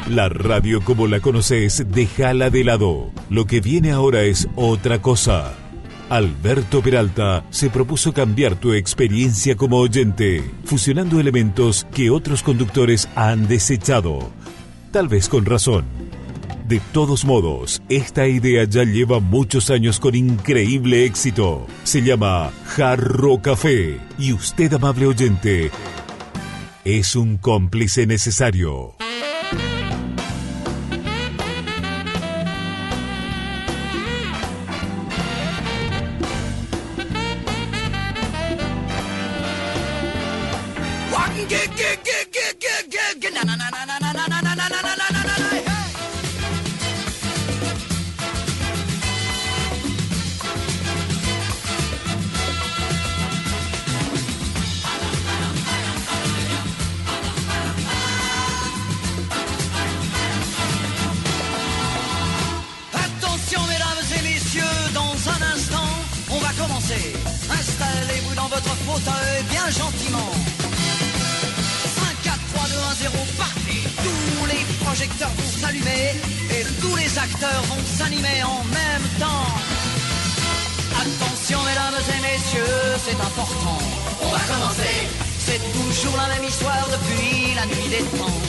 La radio como la conoces, déjala de lado. Lo que viene ahora es otra cosa. Alberto Peralta se propuso cambiar tu experiencia como oyente, fusionando elementos que otros conductores han desechado. Tal vez con razón. De todos modos, esta idea ya lleva muchos años con increíble éxito. Se llama Jarro Café y usted, amable oyente, es un cómplice necesario. Installez-vous dans votre fauteuil bien gentiment. 5, 4, 3, 2, 1, 0, partez. Tous les projecteurs vont s'allumer et tous les acteurs vont s'animer en même temps. Attention mesdames et messieurs, c'est important. On va commencer. C'est toujours la même histoire depuis la nuit des temps.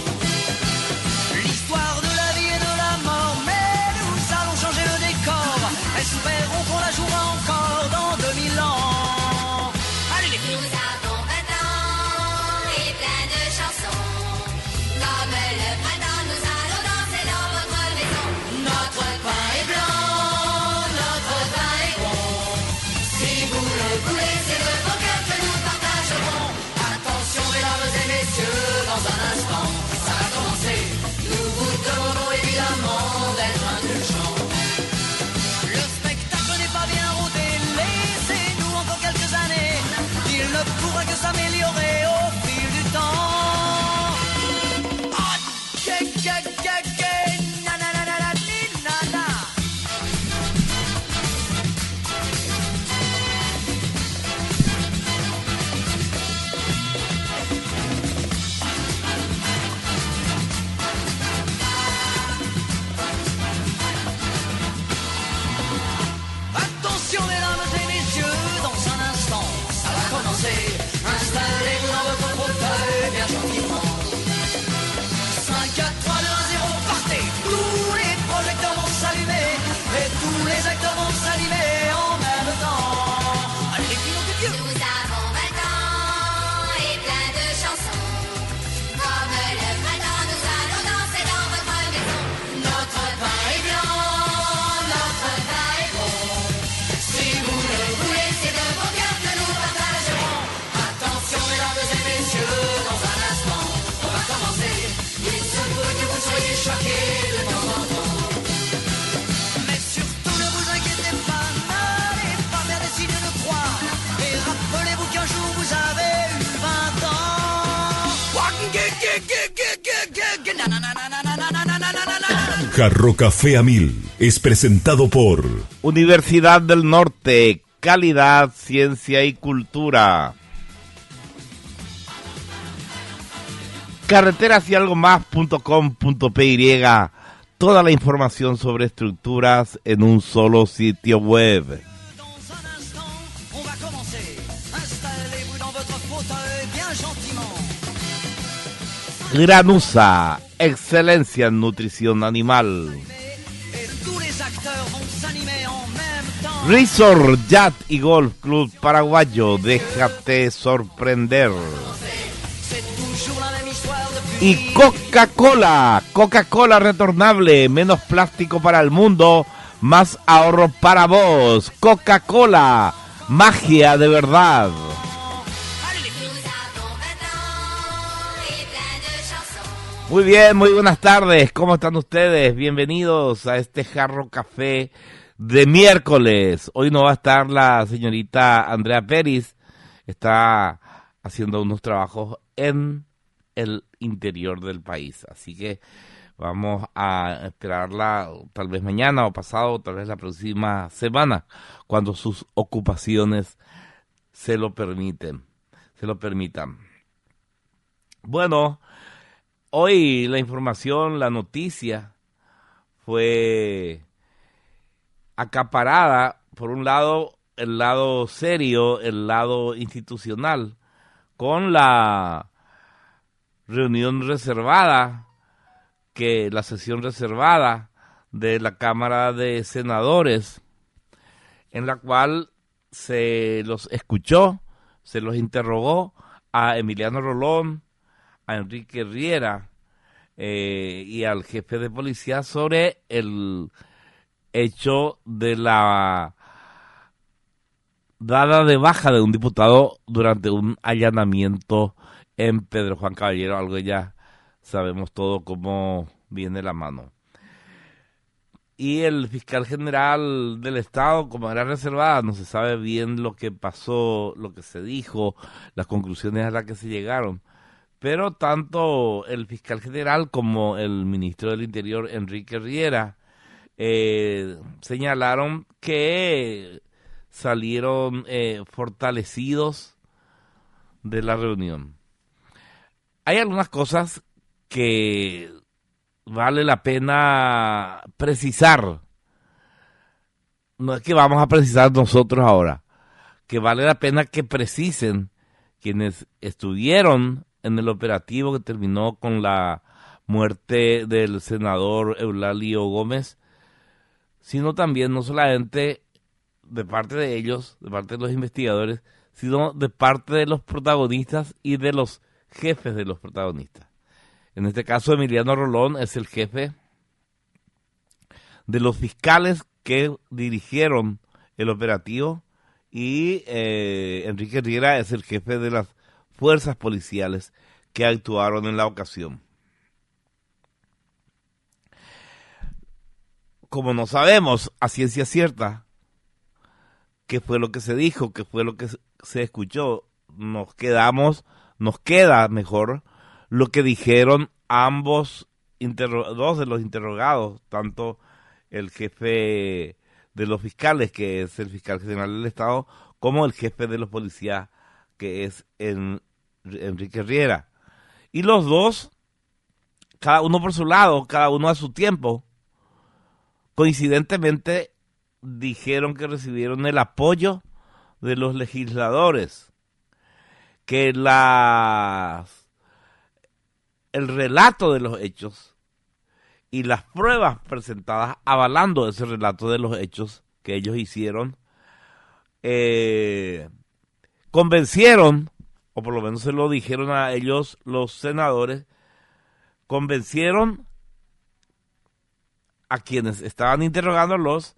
L'histoire de la vie et de la mort, mais nous allons changer le décor. Espérons qu'on la jouera encore dans 2000 ans. Allez les filles. Nous avons 20 ans et plein de chansons. Comme le printemps, nous allons danser dans votre maison. Notre pain est blanc, notre pain est bon. Si vous le voulez, c'est de vos cœurs que nous partagerons. Attention mesdames et messieurs, dans un instant, ça va commencer. Nous vous demandons évidemment d'être indulgents. Le spectacle n'est pas bien rodé, laissez-nous encore quelques années. Il ne pourra que s'améliorer au fil du temps. Ah, na na na na na na na. Attention mesdames et messieurs, dans un instant, ça va commencer. Installez-vous dans votre fauteuil bien gentiment. 5, 4, 3, 2, 1, 0, partez. Tous les projecteurs vont s'allumer et tous les acteurs vont s'animer en même temps. Allez les filles, mon Dieu. Nous avons 20 ans et plein de chansons. Comme le printemps, nous allons danser dans votre maison. Notre pain est blanc, notre pain est bon. Si vous le voulez, C'est de vos cœurs que nous partagerons. attention mesdames et messieurs, dans un instant, on va commencer. Il se peut que vous soyez choqués de temps en temps. Mais surtout ne vous inquiétez pas, n'allez pas faire des signes de croix. Et rappelez-vous qu'un jour vous avez eu 20 ans. Jarro Café a 1000 es presentado por Universidad del Norte, calidad, ciencia y cultura. Carreteras y algo más.com.py. Toda la información sobre estructuras en un solo sitio web. Dans un instant, on va commencer. Installez-vous dans votre fauteuil bien gentiment. Granusa, excelencia en nutrición animal. Et tous les acteurs vont s'animer en même temps. Resort, Yacht y Golf Club Paraguayo, déjate sorprender. C'est toujours la même histoire depuis. Y Coca-Cola retornable, menos plástico para el mundo, más ahorro para vos. Coca-Cola, magia de verdad. Allez les filles. Nous avons 20 ans et plein de chansons. Muy bien, muy buenas tardes, ¿cómo están ustedes? Bienvenidos a este Jarro Café de miércoles. Hoy no va a estar la señorita Andrea Pérez, está haciendo unos trabajos en el interior del país, así que vamos a esperarla tal vez mañana o pasado, tal vez la próxima semana, cuando sus ocupaciones se lo permitan. Bueno, Hoy la información, la noticia fue acaparada, por un lado, el lado serio, el lado institucional, con la reunión reservada, la sesión reservada de la Cámara de Senadores, en la cual se los escuchó, se los interrogó a Emiliano Rolón, a Enrique Riera y al jefe de policía sobre el hecho de la dada de baja de un diputado durante un allanamiento en Pedro Juan Caballero, algo que ya sabemos todo cómo viene la mano. Y el fiscal general del Estado, como era reservada, no se sabe bien lo que pasó, lo que se dijo, las conclusiones a las que se llegaron. Pero tanto el fiscal general como el ministro del Interior, Enrique Riera, señalaron que salieron fortalecidos de la reunión. Hay algunas cosas que vale la pena precisar. No es que vamos a precisar nosotros ahora, que vale la pena que precisen quienes estuvieron en el operativo que terminó con la muerte del senador Eulalio Gómez, sino también no solamente de parte de ellos, de parte de los investigadores, sino de parte de los protagonistas y de los jefes de los protagonistas. En este caso, Emiliano Rolón es el jefe de los fiscales que dirigieron el operativo y Enrique Riera es el jefe de las fuerzas policiales que actuaron en la ocasión. Como no sabemos a ciencia cierta qué fue lo que se dijo, qué fue lo que se escuchó, nos queda mejor lo que dijeron dos de los interrogados, tanto el jefe de los fiscales, que es el fiscal general del Estado, como el jefe de los policías, que es Enrique Riera. Y los dos, cada uno por su lado, cada uno a su tiempo, coincidentemente dijeron que recibieron el apoyo de los legisladores, que el relato de los hechos y las pruebas presentadas avalando ese relato de los hechos que ellos hicieron, convencieron, o por lo menos se lo dijeron a ellos los senadores, convencieron a quienes estaban interrogándolos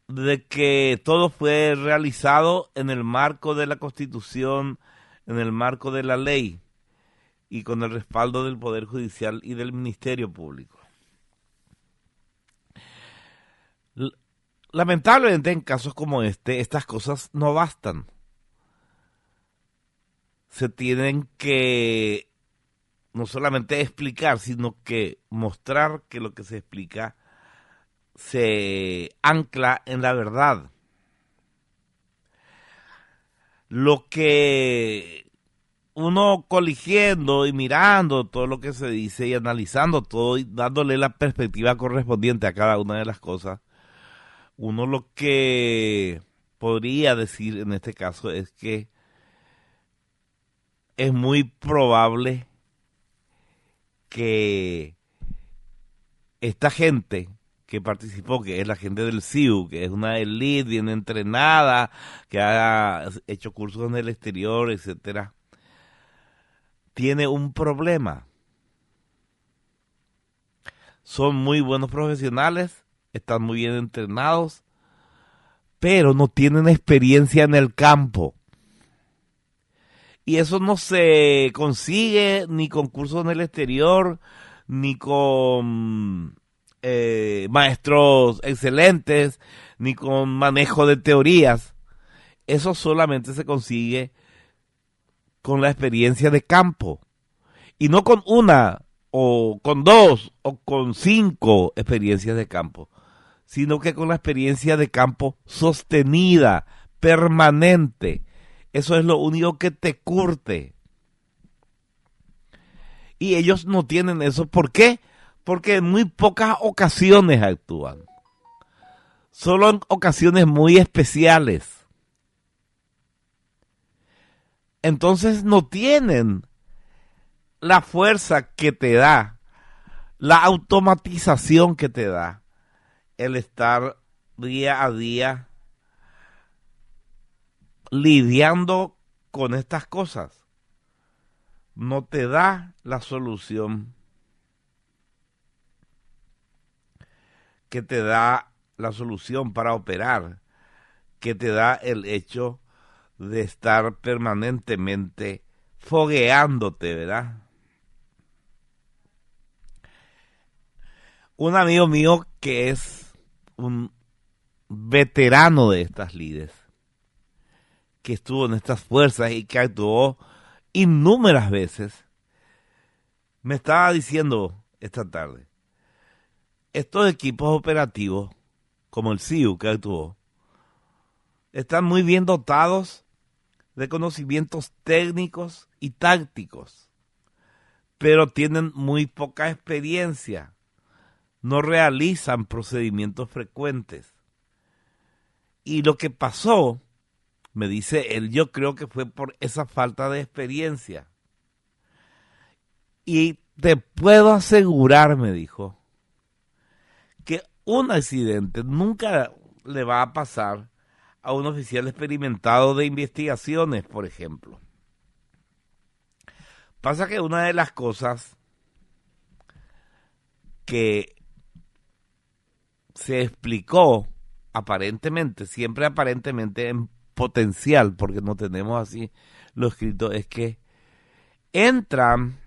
de que todo fue realizado en el marco de la Constitución, en el marco de la ley y con el respaldo del Poder Judicial y del Ministerio Público. Lamentablemente, en casos como este, estas cosas no bastan. Se tienen que no solamente explicar, sino que mostrar que lo que se explica se ancla en la verdad. Lo que uno coligiendo y mirando todo lo que se dice y analizando todo y dándole la perspectiva correspondiente a cada una de las cosas, uno lo que podría decir en este caso es que es muy probable que esta gente que participó, que es la gente del CIU, que es una élite bien entrenada, que ha hecho cursos en el exterior, etcétera, tiene un problema. Son muy buenos profesionales, están muy bien entrenados, pero no tienen experiencia en el campo. Y eso no se consigue ni con cursos en el exterior, ni con maestros excelentes, ni con manejo de teorías. Eso solamente se consigue con la experiencia de campo. Y no con una, o con dos, o con 5 experiencias de campo, sino que con la experiencia de campo sostenida, permanente. Eso es lo único que te curte. Y ellos no tienen eso. ¿Por qué? Porque en muy pocas ocasiones actúan. Solo en ocasiones muy especiales. Entonces no tienen la fuerza que te da, la automatización que te da el estar día a día lidiando con estas cosas. No te da la solución que te da la solución para operar, que te da el hecho de estar permanentemente fogueándote, ¿verdad? Un amigo mío que es un veterano de estas lides, que estuvo en estas fuerzas y que actuó innúmeras veces, me estaba diciendo esta tarde, estos equipos operativos, como el CIU que actuó, están muy bien dotados de conocimientos técnicos y tácticos, pero tienen muy poca experiencia, no realizan procedimientos frecuentes. Y lo que pasó, me dice él, yo creo que fue por esa falta de experiencia. Y te puedo asegurar, me dijo, que un accidente nunca le va a pasar a un oficial experimentado de investigaciones, por ejemplo. Pasa que una de las cosas que se explicó aparentemente, siempre aparentemente en potencial, porque no tenemos así lo escrito, es que entran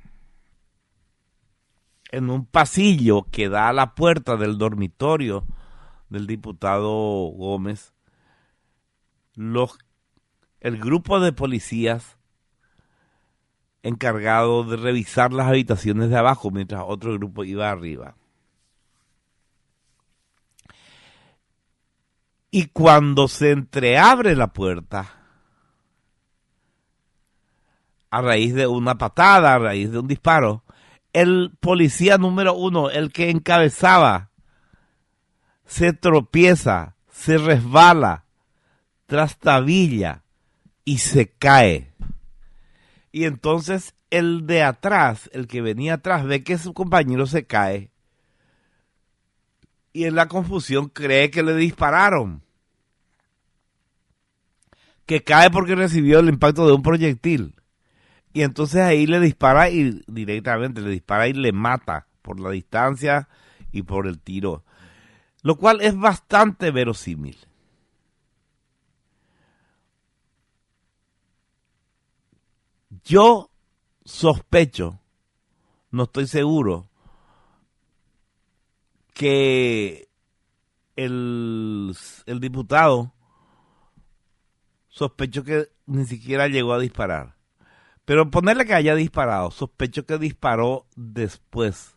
en un pasillo que da a la puerta del dormitorio del diputado Gómez, el grupo de policías encargado de revisar las habitaciones de abajo mientras otro grupo iba arriba. Y cuando se entreabre la puerta, a raíz de una patada, a raíz de un disparo, el policía número 1, el que encabezaba, se tropieza, se resbala, trastabilla y se cae. Y entonces el de atrás, el que venía atrás, ve que su compañero se cae y en la confusión cree que le dispararon. Que cae porque recibió el impacto de un proyectil. Y entonces ahí le dispara y directamente le dispara y le mata por la distancia y por el tiro. Lo cual es bastante verosímil. Yo sospecho, no estoy seguro, que el diputado sospecho que ni siquiera llegó a disparar. Pero ponerle que haya disparado, sospecho que disparó después.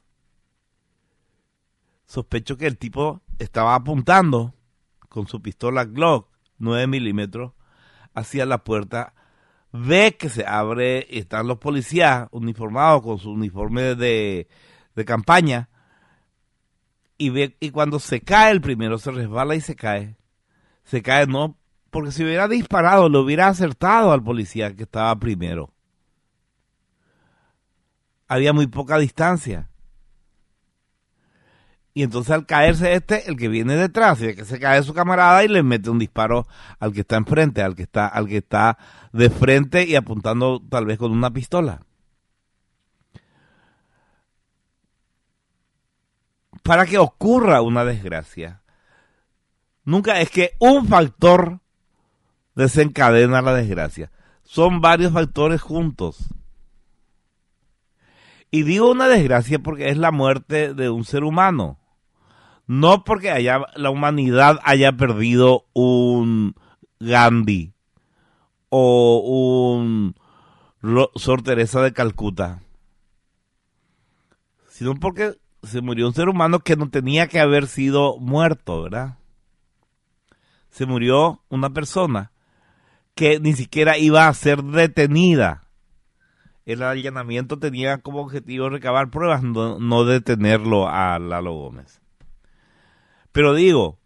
Sospecho que el tipo estaba apuntando con su pistola Glock 9 milímetros hacia la puerta. Ve que se abre y están los policías uniformados con su uniforme de campaña. Y cuando se cae el primero, se resbala y se cae. Se cae no porque si hubiera disparado, lo hubiera acertado al policía que estaba primero. Había muy poca distancia. Y entonces al caerse el que viene detrás, ve que se cae su camarada y le mete un disparo al que está enfrente, al que está de frente y apuntando tal vez con una pistola. Para que ocurra una desgracia, nunca es que un factor desencadena la desgracia. Son varios factores juntos. Y digo una desgracia porque es la muerte de un ser humano. No porque la humanidad haya perdido un Gandhi o un Sor Teresa de Calcuta, sino porque se murió un ser humano que no tenía que haber sido muerto, ¿verdad? Se murió una persona que ni siquiera iba a ser detenida el allanamiento tenía como objetivo recabar pruebas, no detenerlo a Lalo Gómez. Pero digo,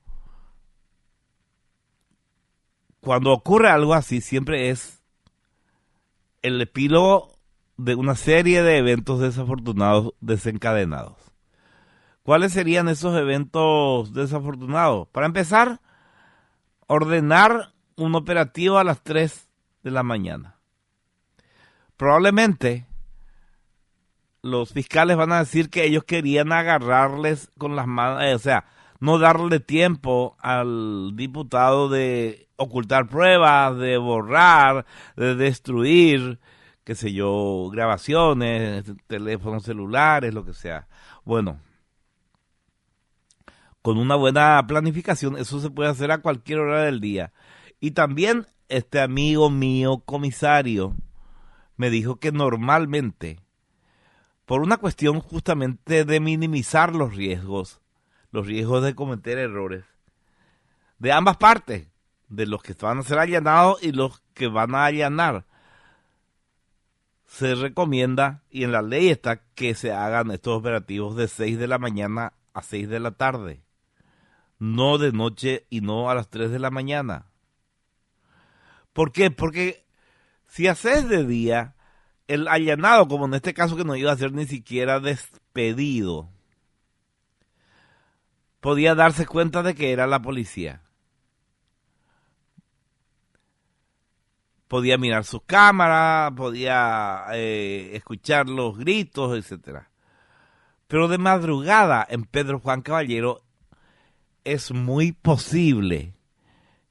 cuando ocurre algo así, siempre es el epílogo de una serie de eventos desafortunados desencadenados. ¿Cuáles serían esos eventos desafortunados? Para empezar, ordenar un operativo a las 3 de la mañana. Probablemente los fiscales van a decir que ellos querían agarrarles con las manos, o sea, no darle tiempo al diputado de ocultar pruebas, de borrar, de destruir, qué sé yo, grabaciones, teléfonos celulares, lo que sea. Bueno, con una buena planificación eso se puede hacer a cualquier hora del día. Y también este amigo mío comisario me dijo que normalmente, por una cuestión justamente de minimizar los riesgos de cometer errores, de ambas partes, de los que van a ser allanados y los que van a allanar, se recomienda, y en la ley está, que se hagan estos operativos de 6 de la mañana a 6 de la tarde, no de noche y no a las 3 de la mañana. ¿Por qué? Porque si haces de día, el allanado, como en este caso que no iba a ser ni siquiera despedido, podía darse cuenta de que era la policía. Podía mirar sus cámaras, podía escuchar los gritos, etcétera. Pero de madrugada en Pedro Juan Caballero es muy posible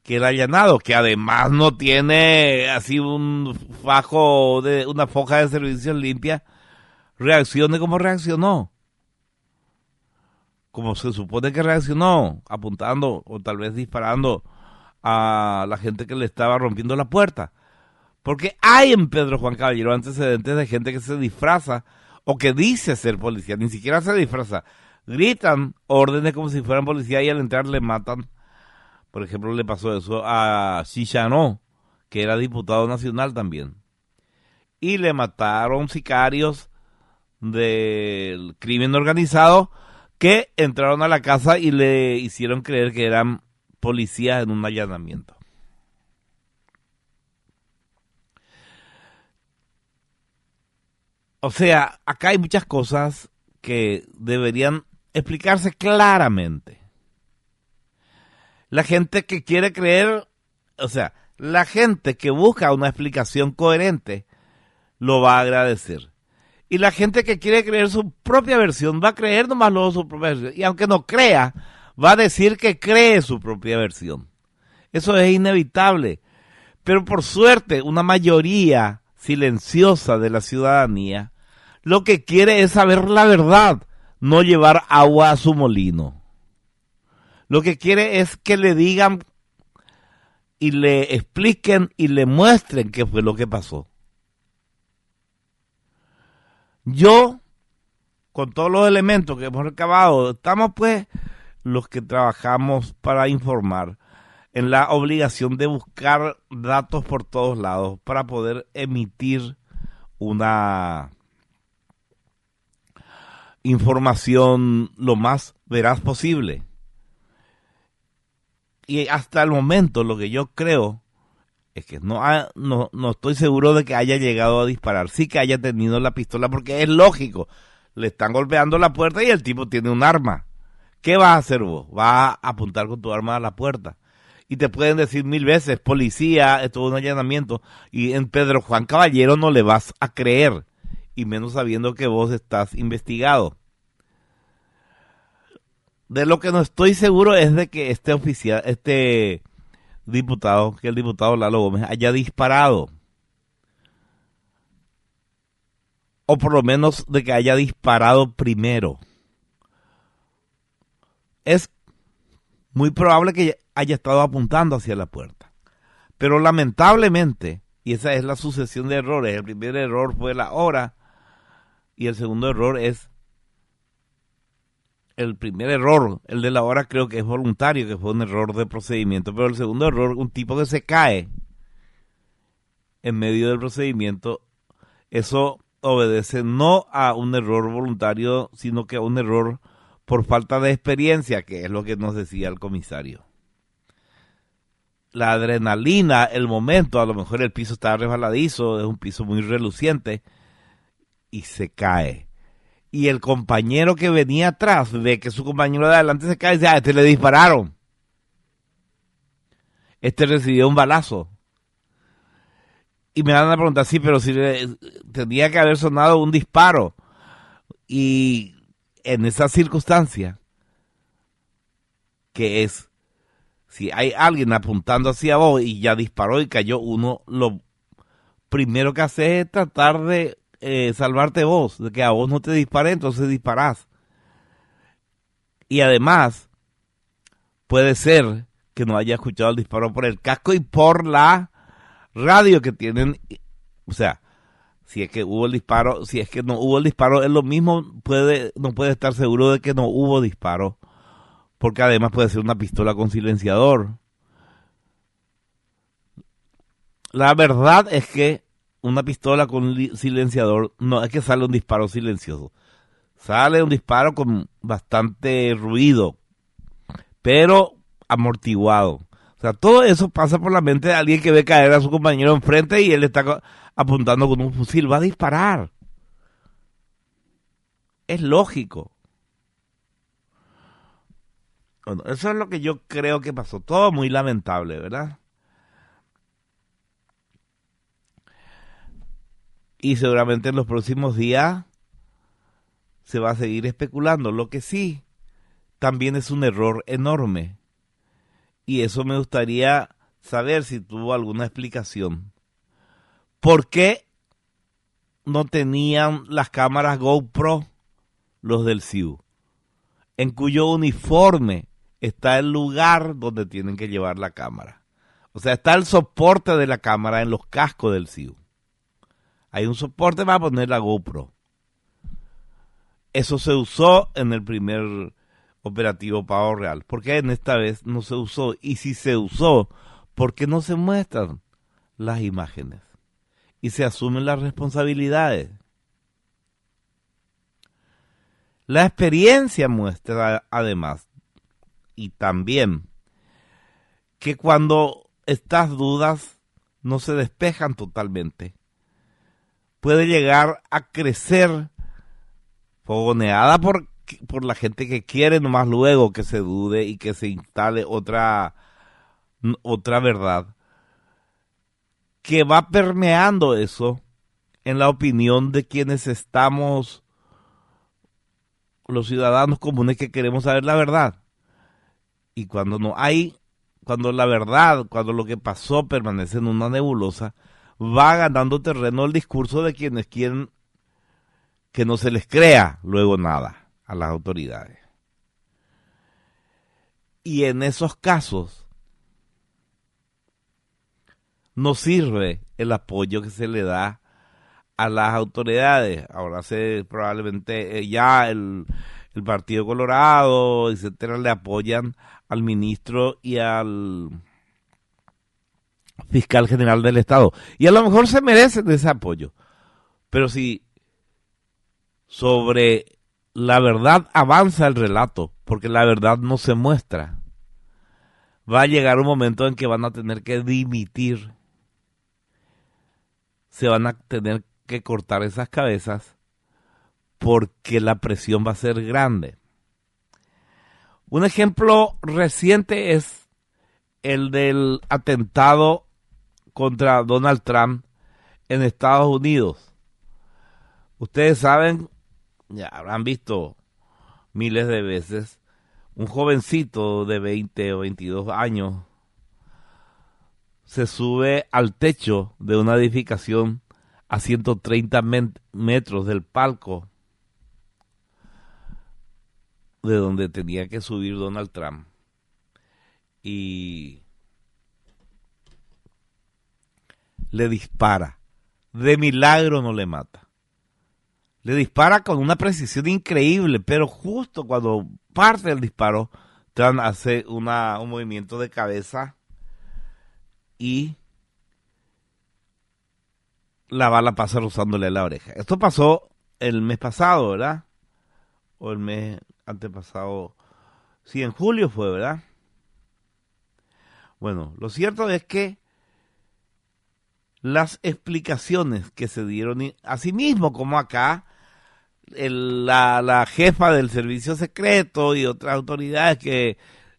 que el allanado, que además no tiene así un fajo de una foja de servicios limpia, reaccione como reaccionó. Como se supone que reaccionó, apuntando o tal vez disparando a la gente que le estaba rompiendo la puerta. Porque hay en Pedro Juan Caballero antecedentes de gente que se disfraza o que dice ser policía, ni siquiera se disfraza. Gritan órdenes como si fueran policía y al entrar le matan. Por ejemplo, le pasó eso a Chichanó, que era diputado nacional también. Y le mataron sicarios del crimen organizado que entraron a la casa y le hicieron creer que eran policías en un allanamiento. O sea, acá hay muchas cosas que deberían explicarse claramente. La gente que quiere creer, o sea, la gente que busca una explicación coherente lo va a agradecer. Y la gente que quiere creer su propia versión va a creer nomás luego su propia versión. Y aunque no crea, va a decir que cree su propia versión. Eso es inevitable. Pero por suerte, una mayoría silenciosa de la ciudadanía lo que quiere es saber la verdad, no llevar agua a su molino. Lo que quiere es que le digan y le expliquen y le muestren qué fue lo que pasó. Yo, con todos los elementos que hemos recabado, estamos pues los que trabajamos para informar en la obligación de buscar datos por todos lados para poder emitir una información lo más veraz posible. Y hasta el momento lo que yo creo es que no estoy seguro de que haya llegado a disparar. Sí que haya tenido la pistola, porque es lógico. Le están golpeando la puerta y el tipo tiene un arma. ¿Qué vas a hacer vos? Vas a apuntar con tu arma a la puerta. Y te pueden decir 1000 veces, policía, esto es un allanamiento. Y en Pedro Juan Caballero no le vas a creer. Y menos sabiendo que vos estás investigado. De lo que no estoy seguro es de que este diputado, que el diputado Lalo Gómez haya disparado. O por lo menos de que haya disparado primero. Es muy probable que haya estado apuntando hacia la puerta. Pero lamentablemente, y esa es la sucesión de errores, el primer error fue la hora y el segundo error es el primer error, el de la hora creo que es voluntario, que fue un error de procedimiento, pero el segundo error, un tipo que se cae en medio del procedimiento, eso obedece no a un error voluntario, sino que a un error por falta de experiencia, que es lo que nos decía el comisario. La adrenalina, el momento, a lo mejor el piso está resbaladizo, es un piso muy reluciente, y se cae. Y el compañero que venía atrás ve que su compañero de adelante se cae y dice, a este le dispararon. Este recibió un balazo. Y me van a preguntar, sí, pero si tendría que haber sonado un disparo. Y en esa circunstancia, que es, si hay alguien apuntando hacia vos y ya disparó y cayó uno, lo primero que hace es tratar de salvarte vos, de que a vos no te dispare, entonces disparás. Y además, puede ser que no haya escuchado el disparo por el casco y por la radio que tienen. O sea, si es que hubo el disparo, si es que no hubo el disparo, es lo mismo, no puede estar seguro de que no hubo disparo, porque además puede ser una pistola con silenciador. La verdad es que una pistola con silenciador no es que sale un disparo silencioso, sale un disparo con bastante ruido, pero amortiguado. O sea, todo eso pasa por la mente de alguien que ve caer a su compañero enfrente y él está apuntando con un fusil, va a disparar. Es lógico. Bueno, eso es lo que yo creo que pasó. Todo muy lamentable, ¿verdad? Y seguramente en los próximos días se va a seguir especulando. Lo que sí, también es un error enorme. Y eso me gustaría saber si tuvo alguna explicación. ¿Por qué no tenían las cámaras GoPro los del CIU? En cuyo uniforme está el lugar donde tienen que llevar la cámara. O sea, está el soporte de la cámara en los cascos del CIU. Hay un soporte para poner la GoPro. Eso se usó en el primer operativo Pavo Real. ¿Por qué en esta vez no se usó? Y si se usó, ¿por qué no se muestran las imágenes? Y se asumen las responsabilidades. La experiencia muestra además, y también, que cuando estas dudas no se despejan totalmente, puede llegar a crecer fogoneada por la gente que quiere nomás luego que se dude y que se instale otra verdad, que va permeando eso en la opinión de quienes estamos, los ciudadanos comunes que queremos saber la verdad. Y cuando no hay, cuando la verdad, cuando lo que pasó permanece en una nebulosa, va ganando terreno el discurso de quienes quieren que no se les crea luego nada a las autoridades. Y en esos casos no sirve el apoyo que se le da a las autoridades. Ahora probablemente ya el Partido Colorado, etcétera, le apoyan al ministro y al fiscal general del Estado. Y a lo mejor se merecen ese apoyo. Pero si sobre la verdad avanza el relato, porque la verdad no se muestra, va a llegar un momento en que van a tener que dimitir. Se van a tener que cortar esas cabezas porque la presión va a ser grande. Un ejemplo reciente es el del atentado contra Donald Trump en Estados Unidos. Ustedes saben, ya habrán visto miles de veces, un jovencito de 20 o 22 años se sube al techo de una edificación a 130 metros del palco de donde tenía que subir Donald Trump. Y le dispara. De milagro no le mata. Le dispara con una precisión increíble, pero justo cuando parte el disparo, Trump hace un movimiento de cabeza y la bala pasa rozándole la oreja. Esto pasó el mes pasado, ¿verdad? O el mes antepasado. Sí, en julio fue, ¿verdad? Bueno, lo cierto es que las explicaciones que se dieron, asimismo como acá, la jefa del servicio secreto y otras autoridades que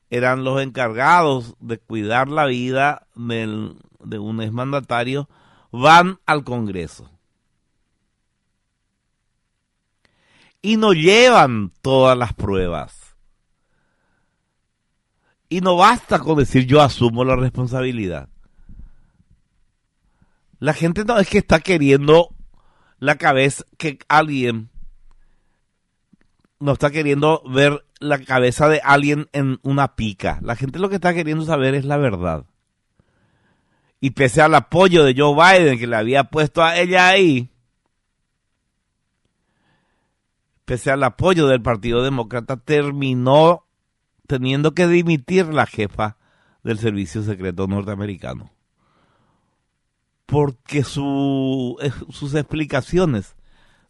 eran los encargados de cuidar la vida de un exmandatario, van al Congreso. Y no llevan todas las pruebas. Y no basta con decir yo asumo la responsabilidad. La gente no es que está queriendo la cabeza, que alguien no está queriendo ver la cabeza de alguien en una pica. La gente lo que está queriendo saber es la verdad. Y pese al apoyo de Joe Biden, que le había puesto a ella ahí, pese al apoyo del Partido Demócrata, terminó teniendo que dimitir la jefa del Servicio Secreto norteamericano. Porque sus explicaciones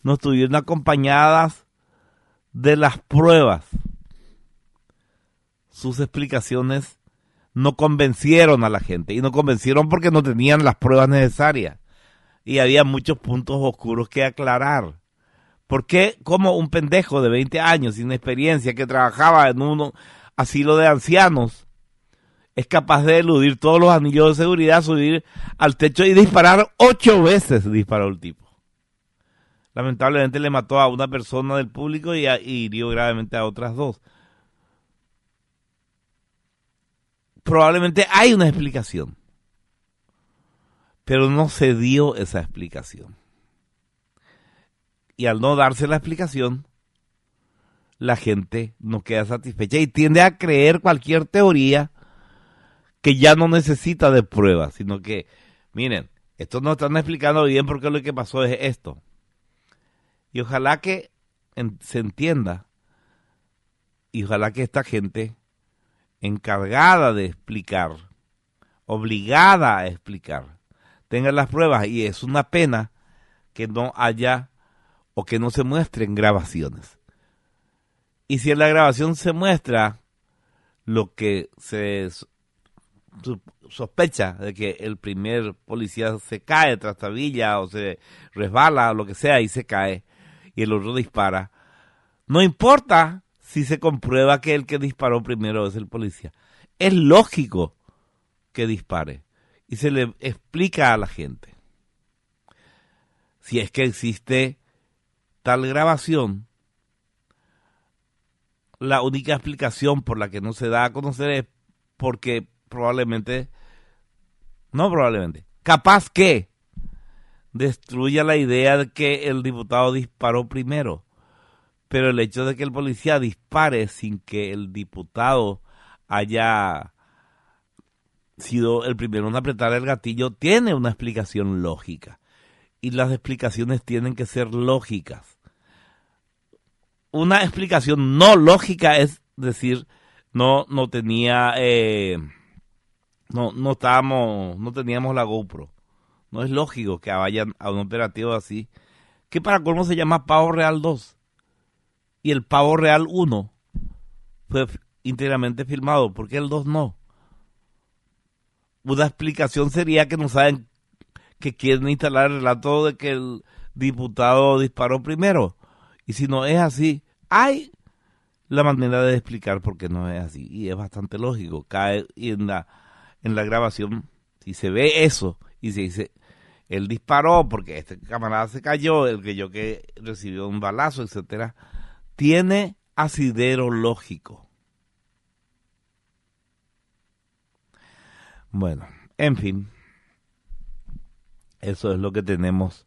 no estuvieron acompañadas de las pruebas. Sus explicaciones no convencieron a la gente. Y no convencieron porque no tenían las pruebas necesarias. Y había muchos puntos oscuros que aclarar. ¿Por qué como un pendejo de 20 años sin experiencia que trabajaba en un asilo de ancianos es capaz de eludir todos los anillos de seguridad, subir al techo y disparar 8 veces? Disparó el tipo. Lamentablemente le mató a una persona del público y hirió gravemente a otras 2. Probablemente hay una explicación, pero no se dio esa explicación. Y al no darse la explicación, la gente no queda satisfecha y tiende a creer cualquier teoría que ya no necesita de pruebas, sino que, miren, esto no están explicando bien porque lo que pasó es esto. Y ojalá que se entienda, y ojalá que esta gente encargada de explicar, obligada a explicar, tenga las pruebas. Y es una pena que no haya o que no se muestren grabaciones. Y si en la grabación se muestra lo que se sospecha de que el primer policía se cae tras tabilla o se resbala o lo que sea y se cae y el otro dispara, no importa si se comprueba que el que disparó primero es el policía. Es lógico que dispare y se le explica a la gente. Si es que existe tal grabación, la única explicación por la que no se da a conocer es porque capaz que destruya la idea de que el diputado disparó primero. Pero el hecho de que el policía dispare sin que el diputado haya sido el primero en apretar el gatillo tiene una explicación lógica. Y las explicaciones tienen que ser lógicas. Una explicación no lógica es decir, no teníamos la GoPro. No es lógico que vayan a un operativo así, que para colmo se llama Pavo Real 2. Y el Pavo Real 1 fue íntegramente filmado. ¿Por qué el 2 no? Una explicación sería que no saben que quieren instalar el relato de que el diputado disparó primero. Y si no es así, hay la manera de explicar por qué no es así. Y es bastante lógico. Cae en la grabación, si se ve eso y se dice, él disparó porque este camarada se cayó, el que recibió un balazo, etcétera, tiene asidero lógico. Bueno, en fin, eso es lo que tenemos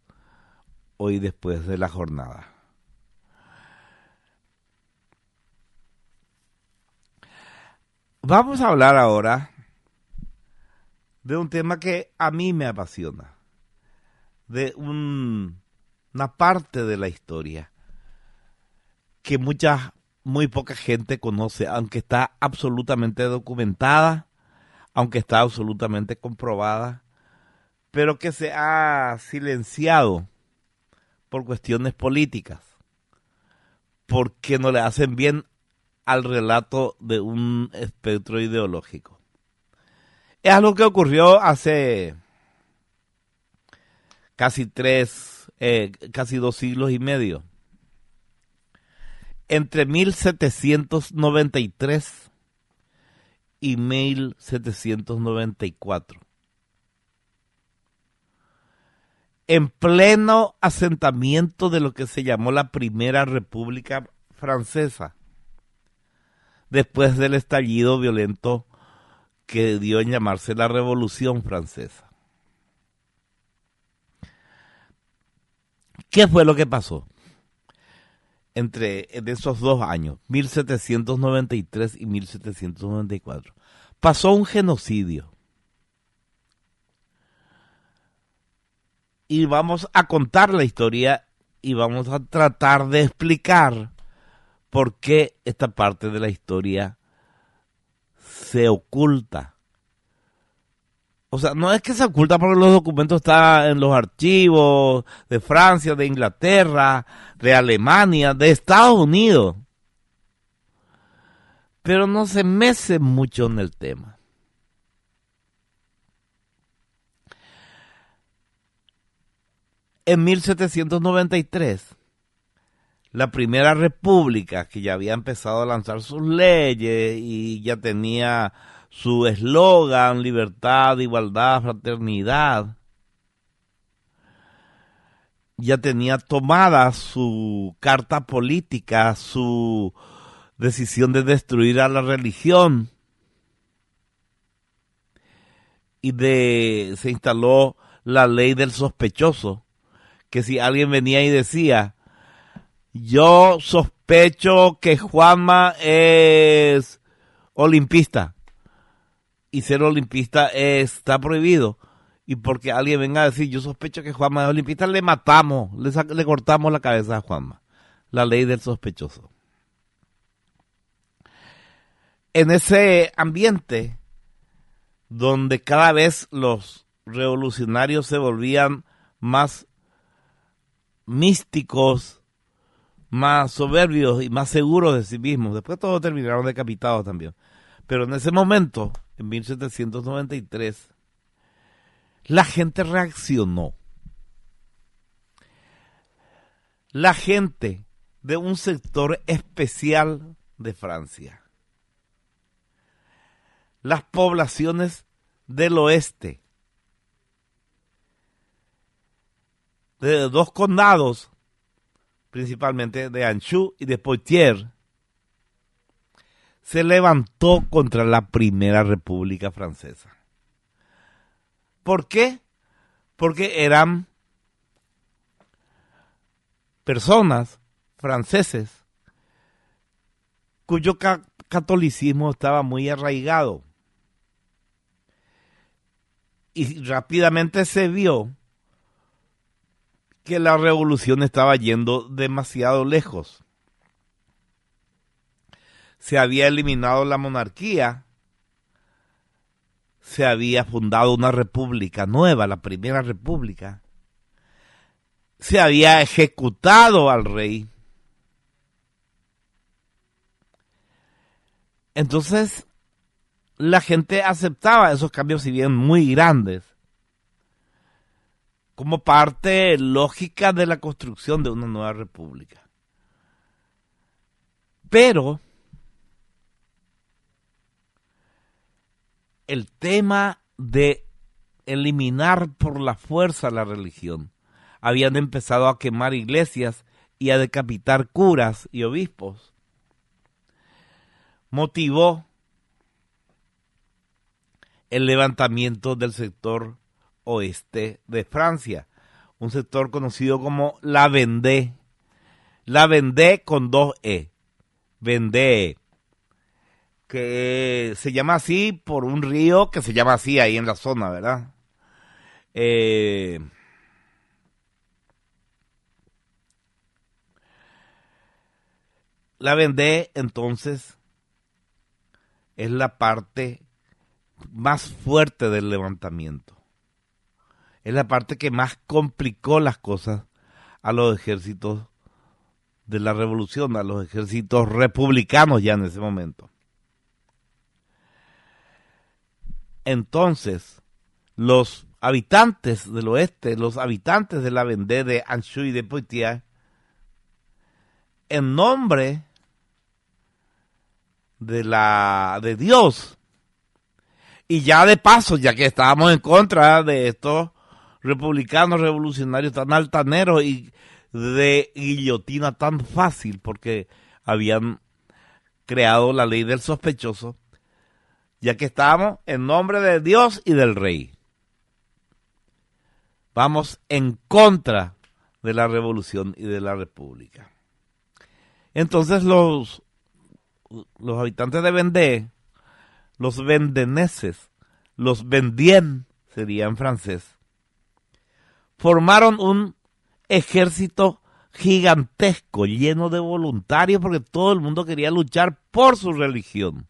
hoy después de la jornada. Vamos a hablar ahora de un tema que a mí me apasiona, de una parte de la historia que muy poca gente conoce, aunque está absolutamente documentada, aunque está absolutamente comprobada, pero que se ha silenciado por cuestiones políticas, porque no le hacen bien al relato de un espectro ideológico. Es algo que ocurrió hace casi 2 siglos y medio. Entre 1793 y 1794. En pleno asentamiento de lo que se llamó la Primera República Francesa, después del estallido violento que dio en llamarse la Revolución Francesa. ¿Qué fue lo que pasó en esos 2 años, 1793 y 1794? Pasó un genocidio. Y vamos a contar la historia y vamos a tratar de explicar por qué esta parte de la historia se oculta. O sea, no es que se oculta porque los documentos están en los archivos de Francia, de Inglaterra, de Alemania, de Estados Unidos. Pero no se mece mucho en el tema. En 1793, la Primera República, que ya había empezado a lanzar sus leyes y ya tenía su eslogan, libertad, igualdad, fraternidad, ya tenía tomada su carta política, su decisión de destruir a la religión, y se instaló la ley del sospechoso, que si alguien venía y decía, yo sospecho que Juanma es olimpista, y ser olimpista está prohibido, y porque alguien venga a decir, yo sospecho que Juanma es olimpista, le matamos, le cortamos la cabeza a Juanma. La ley del sospechoso. En ese ambiente, donde cada vez los revolucionarios se volvían más místicos, más soberbios y más seguros de sí mismos. Después todos terminaron decapitados también. Pero en ese momento, en 1793, la gente reaccionó. La gente de un sector especial de Francia. Las poblaciones del oeste, de 2 condados, principalmente de Anjou y de Poitiers, se levantó contra la Primera República Francesa. ¿Por qué? Porque eran personas franceses cuyo catolicismo estaba muy arraigado. Y rápidamente se vio que la revolución estaba yendo demasiado lejos. Se había eliminado la monarquía, se había fundado una república nueva, la Primera República, se había ejecutado al rey. Entonces, la gente aceptaba esos cambios, si bien muy grandes, como parte lógica de la construcción de una nueva república. Pero el tema de eliminar por la fuerza la religión, habían empezado a quemar iglesias y a decapitar curas y obispos, motivó el levantamiento del sector oeste de Francia, un sector conocido como la Vendée. La Vendée con 2 E, Vendée, que se llama así por un río que se llama así ahí en la zona, ¿verdad? La Vendée, entonces, es la parte más fuerte del levantamiento. es la parte que más complicó las cosas a los ejércitos de la revolución, a los ejércitos republicanos ya en ese momento. Entonces, los habitantes del oeste, los habitantes de la Vendée, de Anjou y de Poitiers, en nombre de Dios, y ya de paso, ya que estábamos en contra de estos republicanos revolucionarios tan altaneros y de guillotina tan fácil, porque habían creado la ley del sospechoso, ya que estábamos en nombre de Dios y del rey. Vamos en contra de la revolución y de la república. Entonces los habitantes de Vendée, los vendeneses, los vendien sería en francés, formaron un ejército gigantesco, lleno de voluntarios, porque todo el mundo quería luchar por su religión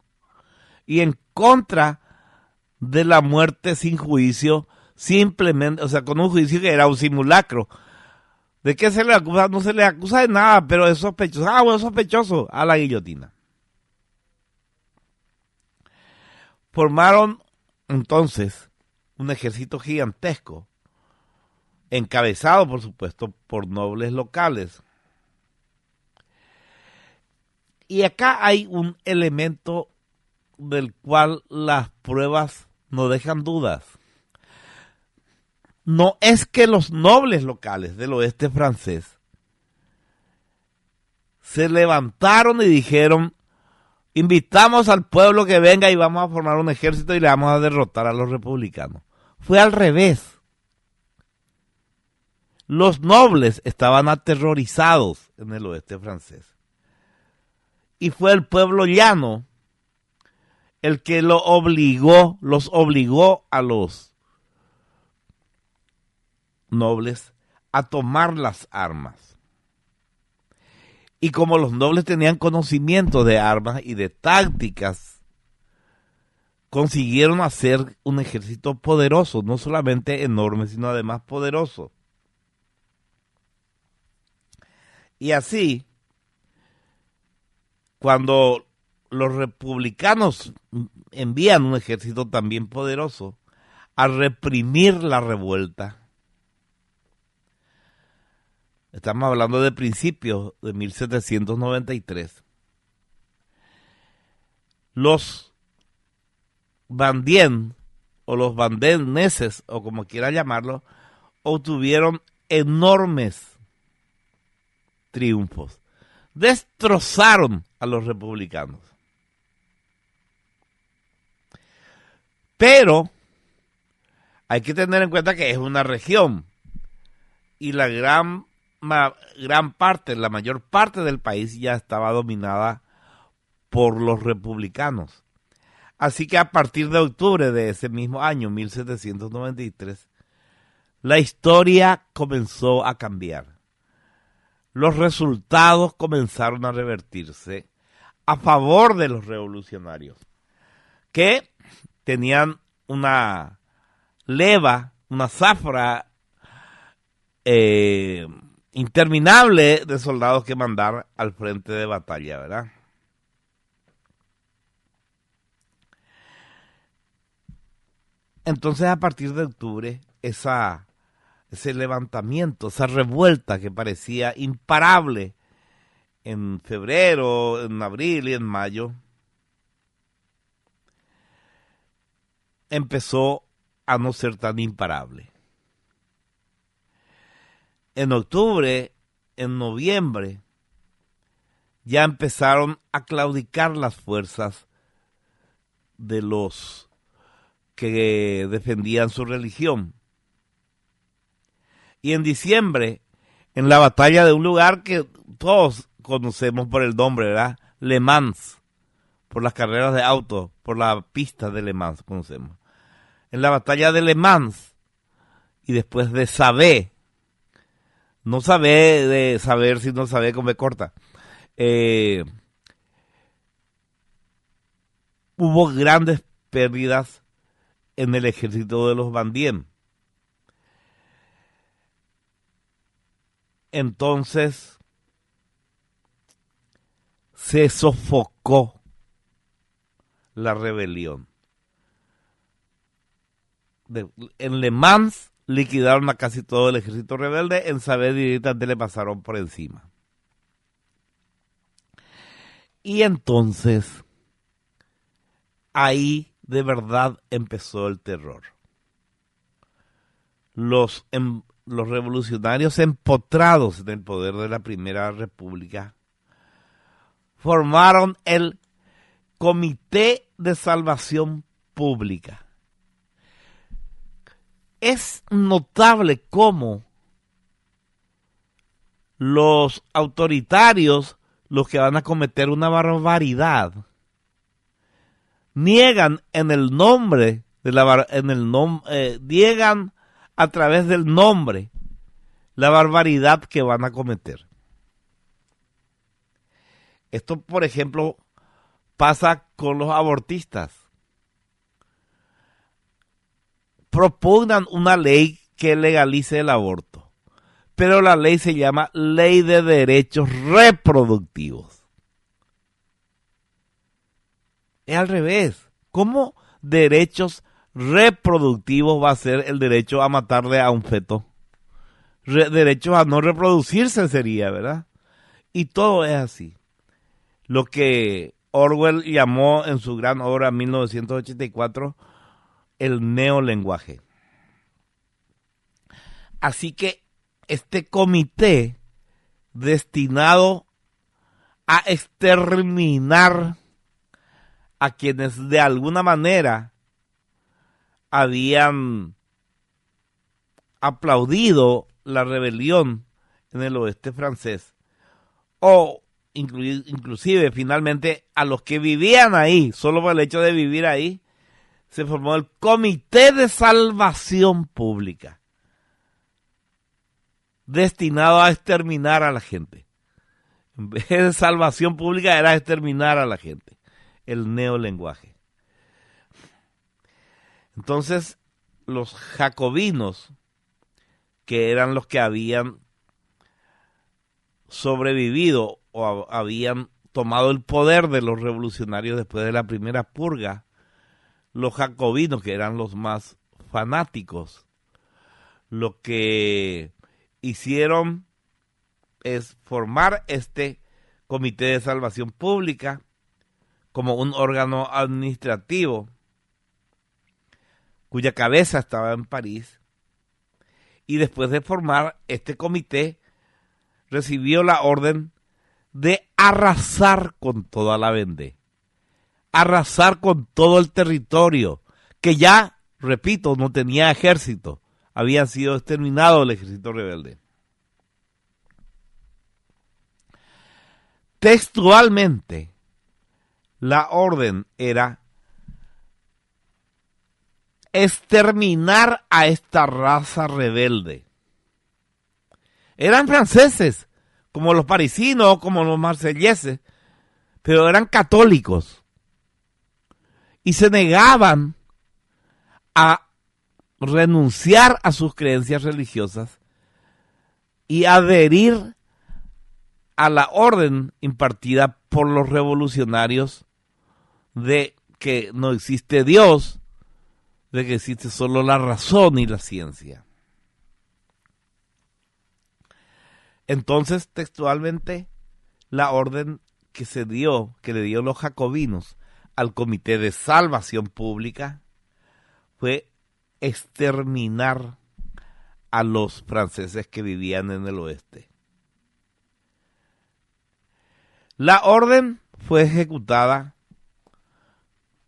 y en contra de la muerte sin juicio, simplemente, o sea, con un juicio que era un simulacro. ¿De qué se le acusa? No se le acusa de nada, pero es sospechoso. Ah, bueno, sospechoso, a la guillotina. Formaron entonces un ejército gigantesco, encabezado, por supuesto, por nobles locales. Y acá hay un elemento del cual las pruebas no dejan dudas. No es que los nobles locales del oeste francés se levantaron y dijeron: invitamos al pueblo que venga y vamos a formar un ejército y le vamos a derrotar a los republicanos. Fue al revés. Los nobles estaban aterrorizados en el oeste francés. Y fue el pueblo llano el que los obligó a los nobles a tomar las armas. Y como los nobles tenían conocimiento de armas y de tácticas, consiguieron hacer un ejército poderoso, no solamente enorme, sino además poderoso. Y así, cuando los republicanos envían un ejército también poderoso a reprimir la revuelta, estamos hablando de principios de 1793, los Vandien o los vandeneses, o como quiera llamarlo, obtuvieron enormes triunfos. Destrozaron a los republicanos. Pero hay que tener en cuenta que es una región y la gran parte, la mayor parte del país ya estaba dominada por los republicanos. Así que a partir de octubre de ese mismo año, 1793, la historia comenzó a cambiar. Los resultados comenzaron a revertirse a favor de los revolucionarios, que tenían una leva, una zafra interminable de soldados que mandar al frente de batalla, ¿verdad? Entonces, a partir de octubre, ese levantamiento, esa revuelta que parecía imparable en febrero, en abril y en mayo, empezó a no ser tan imparable. En octubre, en noviembre, ya empezaron a claudicar las fuerzas de los que defendían su religión. Y en diciembre, en la batalla de un lugar que todos conocemos por el nombre, ¿verdad? Le Mans, por las carreras de auto, por la pista de Le Mans, conocemos. En la batalla de Le Mans, y después de Sabé, no Sabé de saber, sino Sabé con B corta, hubo grandes pérdidas en el ejército de los Vandien. entonces se sofocó la rebelión. En Le Mans liquidaron a casi todo el ejército rebelde, en Saavedra directamente le pasaron por encima. Y entonces, ahí de verdad empezó el terror. Los revolucionarios empotrados en el poder de la Primera República formaron el Comité de Salvación Pública. Es notable cómo los autoritarios, los que van a cometer una barbaridad, niegan en el nombre de niegan a través del nombre la barbaridad que van a cometer. Esto, por ejemplo, pasa con los abortistas. Propugnan una ley que legalice el aborto, pero la ley se llama Ley de Derechos Reproductivos. Es al revés. ¿Cómo derechos reproductivos va a ser el derecho a matarle a un feto? Derecho a no reproducirse sería, ¿verdad? Y todo es así. Lo que Orwell llamó en su gran obra 1984 el neolenguaje. Así que este comité destinado a exterminar a quienes de alguna manera habían aplaudido la rebelión en el oeste francés, o inclusive finalmente a los que vivían ahí, solo por el hecho de vivir ahí, se formó el Comité de Salvación Pública, destinado a exterminar a la gente. En vez de salvación pública era exterminar a la gente. El neolenguaje. Entonces, los jacobinos, que eran los que habían sobrevivido o habían tomado el poder de los revolucionarios después de la primera purga, los jacobinos, que eran los más fanáticos, lo que hicieron es formar este Comité de Salvación Pública como un órgano administrativo cuya cabeza estaba en París, y después de formar este comité recibió la orden de arrasar con toda la Vendée, arrasar con todo el territorio, que ya, repito, no tenía ejército, había sido exterminado el ejército rebelde. Textualmente, la orden era exterminar a esta raza rebelde. Eran franceses, como los parisinos, como los marselleses, pero eran católicos. Y se negaban a renunciar a sus creencias religiosas y adherir a la orden impartida por los revolucionarios de que no existe Dios, de que existe solo la razón y la ciencia. Entonces, textualmente, la orden que le dio los jacobinos al Comité de Salvación Pública fue exterminar a los franceses que vivían en el oeste. La orden fue ejecutada,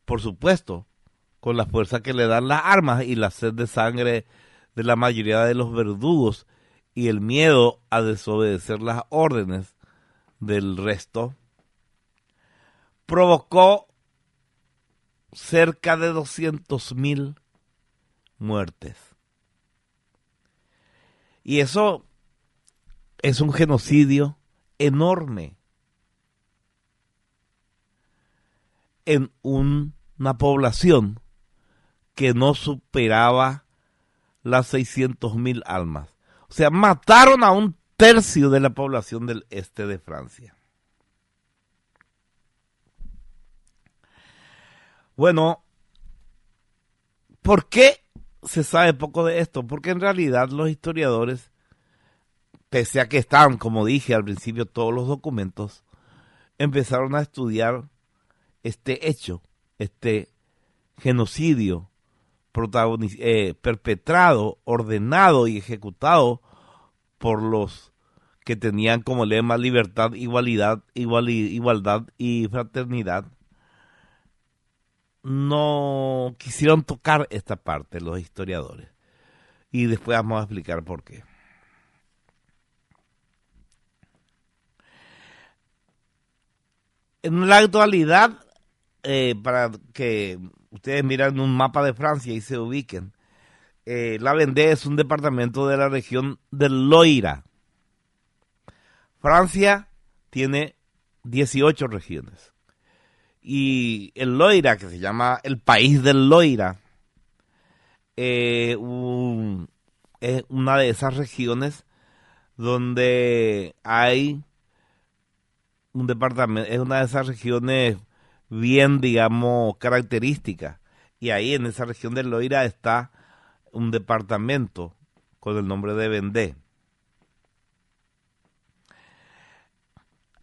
por supuesto, con la fuerza que le dan las armas y la sed de sangre de la mayoría de los verdugos y el miedo a desobedecer las órdenes del resto, provocó cerca de 200,000 muertes. Y eso es un genocidio enorme en una población que no superaba las 600,000 almas. O sea, mataron a un tercio de la población del este de Francia. Bueno, ¿por qué se sabe poco de esto? Porque en realidad los historiadores, pese a que están, como dije al principio, todos los documentos, empezaron a estudiar este hecho, este genocidio perpetrado, ordenado y ejecutado por los que tenían como lema libertad, igualdad y fraternidad. No quisieron tocar esta parte los historiadores. Y después vamos a explicar por qué. En la actualidad, para que ustedes miren un mapa de Francia y se ubiquen, la Vendée es un departamento de la región del Loira. Francia tiene 18 regiones. Y el Loira, que se llama el país del Loira, es una de esas regiones donde hay un departamento, es una de esas regiones bien, digamos, características. Y ahí en esa región del Loira está un departamento con el nombre de Vendée.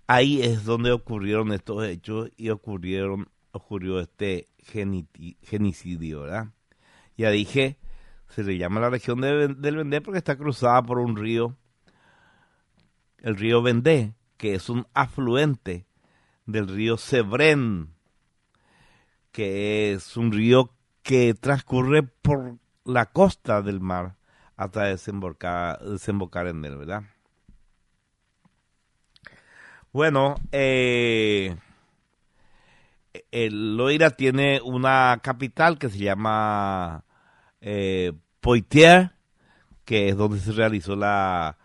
Ahí es donde ocurrieron estos hechos y ocurrió este genocidio, ¿verdad? Ya dije, se le llama la región del Vendée porque está cruzada por un río, el río Vendée, que es un afluente del río Severn, que es un río que transcurre por la costa del mar hasta desembocar en él, ¿verdad? Bueno, el Loira tiene una capital que se llama Poitiers, que es donde se realizó la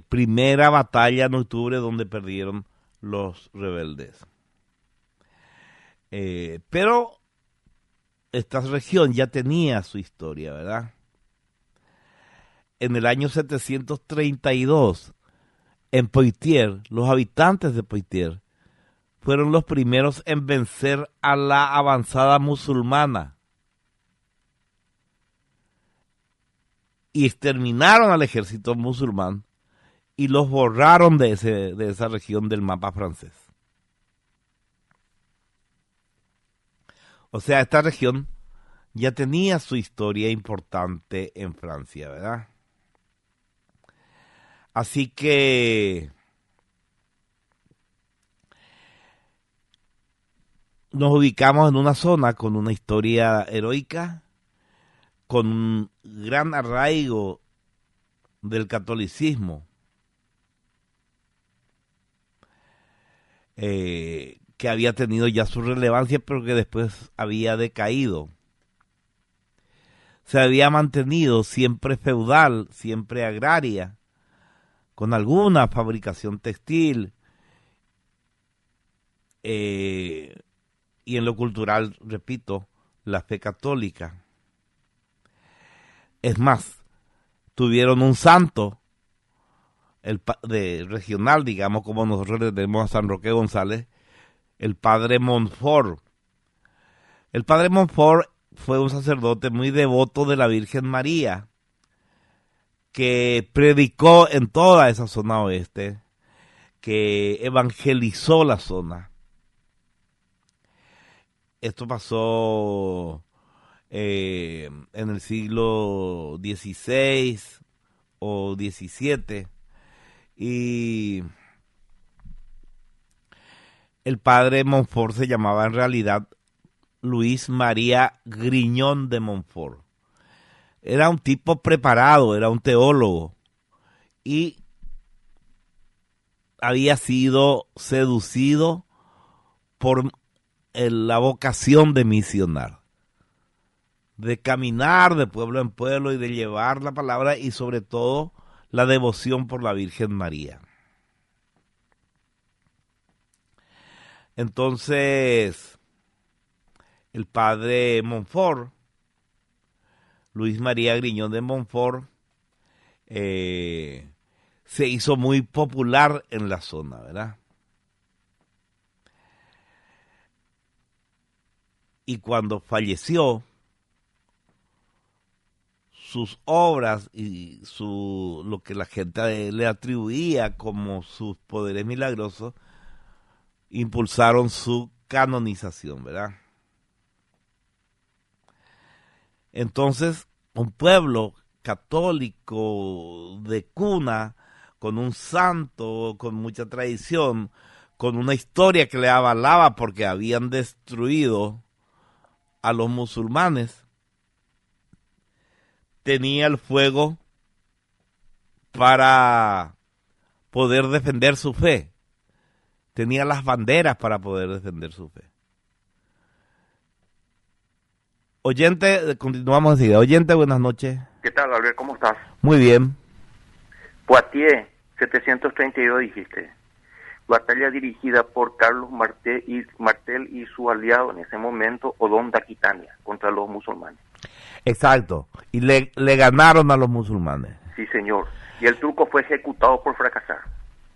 primera batalla en octubre donde perdieron los rebeldes. Pero esta región ya tenía su historia, ¿verdad? En el año 732, en Poitiers, los habitantes de Poitiers fueron los primeros en vencer a la avanzada musulmana y exterminaron al ejército musulmán y los borraron de esa región del mapa francés. O sea, esta región ya tenía su historia importante en Francia, ¿verdad? Así que nos ubicamos en una zona con una historia heroica, con un gran arraigo del catolicismo, que había tenido ya su relevancia, pero que después había decaído. Se había mantenido siempre feudal, siempre agraria, con alguna fabricación textil, y en lo cultural, repito, la fe católica. Es más, tuvieron un santo regional, digamos, como nosotros tenemos a San Roque González, el padre Montfort. El padre Montfort fue un sacerdote muy devoto de la Virgen María, que predicó en toda esa zona oeste, que evangelizó la zona. Esto pasó en el siglo XVI o XVII, y el padre Montfort se llamaba en realidad Luis María Griñón de Montfort. Era un tipo preparado, era un teólogo, y había sido seducido por la vocación de misionar, de caminar de pueblo en pueblo y de llevar la palabra y sobre todo la devoción por la Virgen María. Entonces, el padre Montfort, Luis María Griñón de Montfort, se hizo muy popular en la zona, ¿verdad? Y cuando falleció, sus obras y lo que la gente le atribuía como sus poderes milagrosos impulsaron su canonización, ¿verdad? Entonces, un pueblo católico de cuna, con un santo, con mucha tradición, con una historia que le avalaba porque habían destruido a los musulmanes, tenía el fuego para poder defender su fe. Tenía las banderas para poder defender su fe. Oyente, continuamos enseguida. Oyente, buenas noches. ¿Qué tal, Albert? ¿Cómo estás? Muy bien. Poitiers, 732 dijiste. Batalla dirigida por Carlos Martel y su aliado en ese momento, Odón de Aquitania, contra los musulmanes. Exacto. Y le ganaron a los musulmanes. Sí, señor. Y el turco fue ejecutado por fracasar.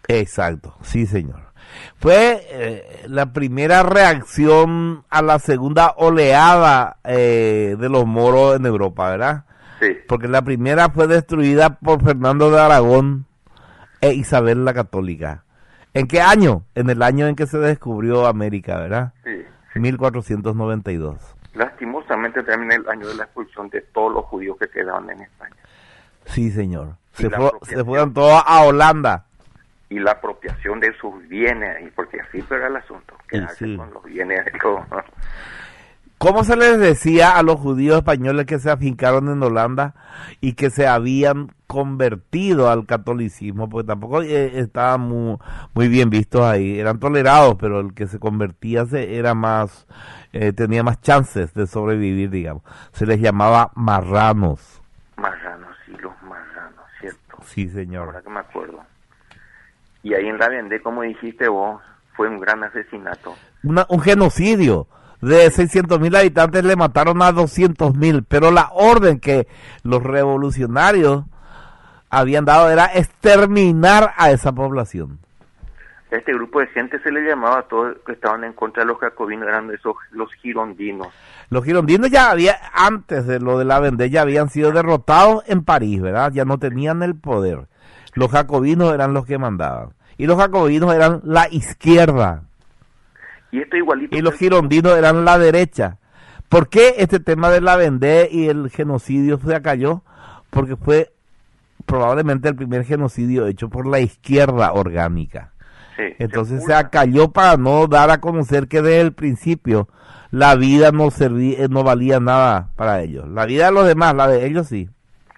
Exacto, sí, señor. Fue la primera reacción a la segunda oleada de los moros en Europa, ¿verdad? Sí. Porque la primera fue destruida por Fernando de Aragón e Isabel la Católica. ¿En qué año? En el año en que se descubrió América, ¿verdad? Sí. 1492. Lastimosamente también el año de la expulsión de todos los judíos que quedaban en España. Sí, señor. Y Se fueron todos a Holanda. Y la apropiación de sus bienes, y porque así era el asunto, quedarse sí. con los bienes y todo. ¿Cómo se les decía a los judíos españoles que se afincaron en Holanda y que se habían convertido al catolicismo? Porque tampoco estaban muy bien vistos ahí. Eran tolerados, pero el que se convertía era más, tenía más chances de sobrevivir, digamos. Se les llamaba marranos. Marranos, sí, los marranos, ¿cierto? Sí, señor. Ahora que me acuerdo. Y ahí en la Vendée, como dijiste vos, fue un gran asesinato. Un genocidio. De 600.000 habitantes le mataron a 200.000, pero la orden que los revolucionarios habían dado era exterminar a esa población. Este grupo de gente se le llamaba a todos que estaban en contra de los jacobinos, eran esos, los girondinos. Los girondinos ya antes de lo de la Vendée, ya habían sido derrotados en París, ¿verdad? Ya no tenían el poder. Los jacobinos eran los que mandaban. Y los jacobinos eran la izquierda. Y esto igualito. Y los girondinos eran la derecha. ¿Por qué este tema de la Vendée y el genocidio se acalló? Porque fue probablemente el primer genocidio hecho por la izquierda orgánica. Sí, entonces se acalló para no dar a conocer que desde el principio la vida no valía nada para ellos. La vida de los demás, la de ellos sí.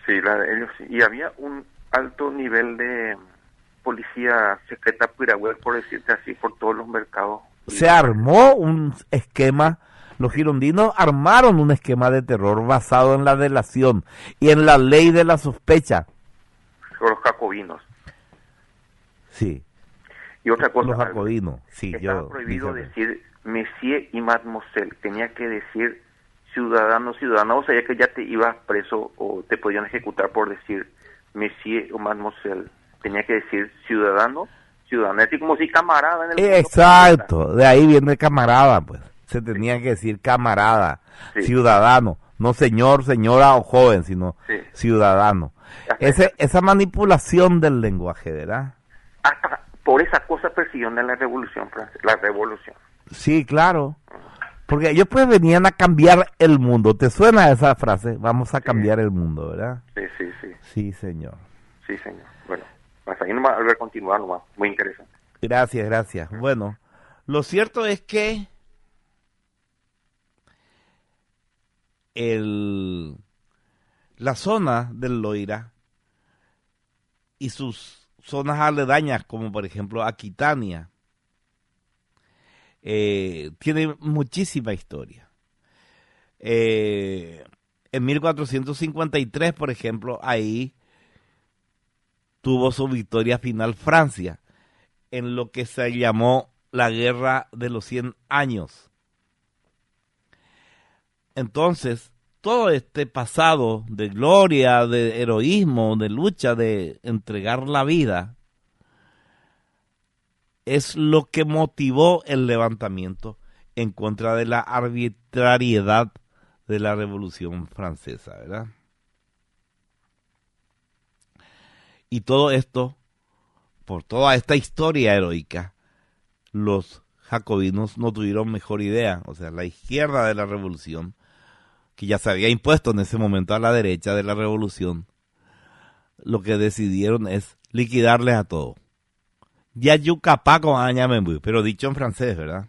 Sí, la de ellos sí. Y había un alto nivel de policía secreta piragüe, por decirte así, por todos los mercados. Se armó un esquema, los girondinos armaron un esquema de terror basado en la delación y en la ley de la sospecha. Los jacobinos. Sí. Y otra cosa. Los jacobinos, sí. Estaba prohibido decir monsieur y mademoiselle. Tenía que decir ciudadano, ciudadana. O sea, ya que ya te ibas preso o te podían ejecutar por decir monsieur o mademoiselle. Tenía que decir ciudadano, ciudadana. Así como si camarada en el Exacto, de ahí viene camarada, pues. Se tenía que decir camarada, sí. Ciudadano, no señor, señora o joven, sino sí. Ciudadano. Esa manipulación del lenguaje, ¿verdad? Hasta por esa cosa persiguieron en la Revolución Francesa, la Revolución. Sí, claro. Porque ellos pues venían a cambiar el mundo. ¿Te suena esa frase? Vamos a cambiar el mundo, ¿verdad? Sí, sí, sí. Sí, señor. Sí, señor. Bueno, hasta ahí nomás, a continuar nomás. Muy interesante. Gracias, gracias. Bueno, lo cierto es que la zona del Loira y sus zonas aledañas, como por ejemplo Aquitania, tiene muchísima historia. En 1453, por ejemplo, ahí tuvo su victoria final Francia, en lo que se llamó la Guerra de los 100 Años. Entonces, todo este pasado de gloria, de heroísmo, de lucha, de entregar la vida, es lo que motivó el levantamiento en contra de la arbitrariedad de la Revolución Francesa, ¿verdad? Y todo esto, por toda esta historia heroica, los jacobinos no tuvieron mejor idea. O sea, la izquierda de la revolución, que ya se había impuesto en ese momento a la derecha de la revolución, lo que decidieron es liquidarles a todos. Ya yucapá con añamembu, pero dicho en francés, ¿verdad?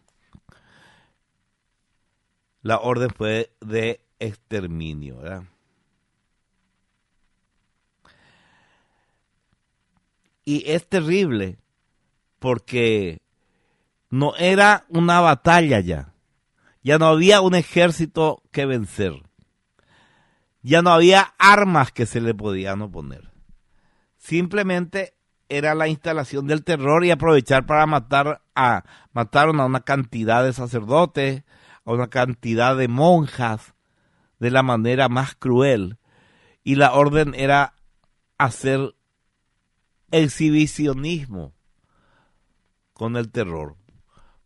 La orden fue de exterminio, ¿verdad? Y es terrible porque no era una batalla ya. Ya no había un ejército que vencer. Ya no había armas que se le podían oponer. Simplemente era la instalación del terror y aprovechar para mataron a una cantidad de sacerdotes, a una cantidad de monjas de la manera más cruel. Y la orden era hacer exhibicionismo con el terror,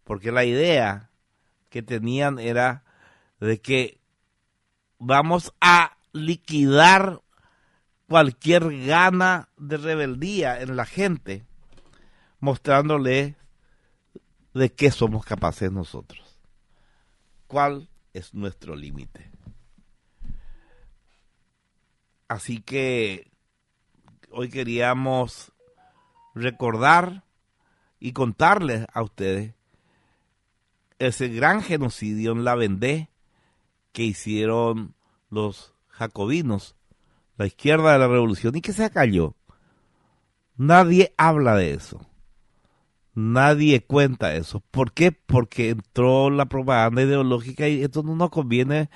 porque la idea que tenían era de que vamos a liquidar cualquier gana de rebeldía en la gente, mostrándole de qué somos capaces nosotros, cuál es nuestro límite. Así que hoy queríamos recordar y contarles a ustedes ese gran genocidio en la Vendée que hicieron los jacobinos, la izquierda de la revolución, y que se cayó. Nadie habla de eso. Nadie cuenta eso. ¿Por qué? Porque entró la propaganda ideológica y esto no nos conviene.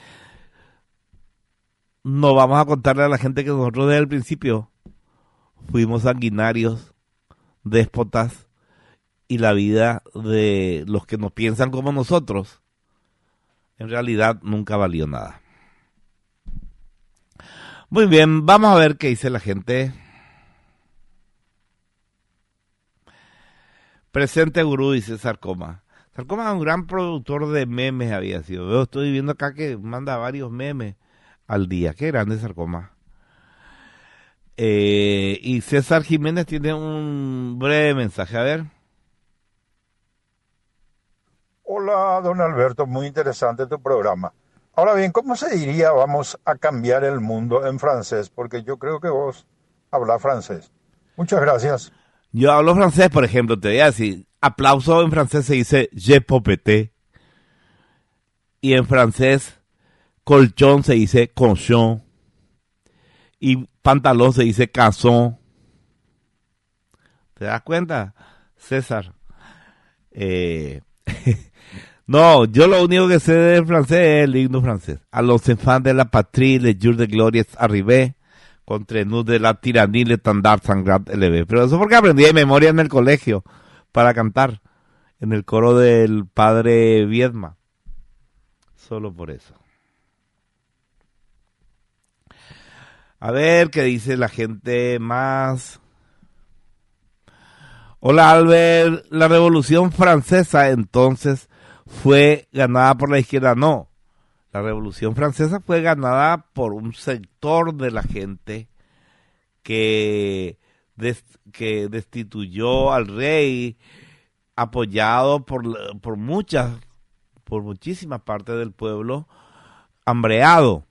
No vamos a contarle a la gente que nosotros desde el principio fuimos sanguinarios, déspotas, y la vida de los que no piensan como nosotros en realidad nunca valió nada. Muy bien, vamos a ver qué dice la gente. Presente Gurú, dice Sarcoma. Sarcoma es un gran productor de memes, había sido. Veo, estoy viendo acá que manda varios memes al día. Qué grande Sarcoma. Y César Jiménez tiene un breve mensaje, a ver. Hola, don Alberto, muy interesante tu programa. Ahora bien, ¿cómo se diría vamos a cambiar el mundo en francés? Porque yo creo que vos hablas francés. Muchas gracias. Yo hablo francés, por ejemplo, te voy a decir, aplauso en francés se dice je peux péter. Y en francés, colchón se dice colchon. Y pantalón se dice calzón. ¿Te das cuenta, César? No, yo lo único que sé de francés es el himno francés. A los enfants de la patrie, le jour de gloria es arrivé, contre nous de la tyrannie, le standard sangrat élevé. Pero eso porque aprendí de memoria en el colegio para cantar en el coro del padre Viedma. Solo por eso. A ver qué dice la gente más. Hola Albert, la Revolución Francesa entonces fue ganada por la izquierda. No, la Revolución Francesa fue ganada por un sector de la gente que destituyó al rey, apoyado por muchísimas partes del pueblo, hambreado.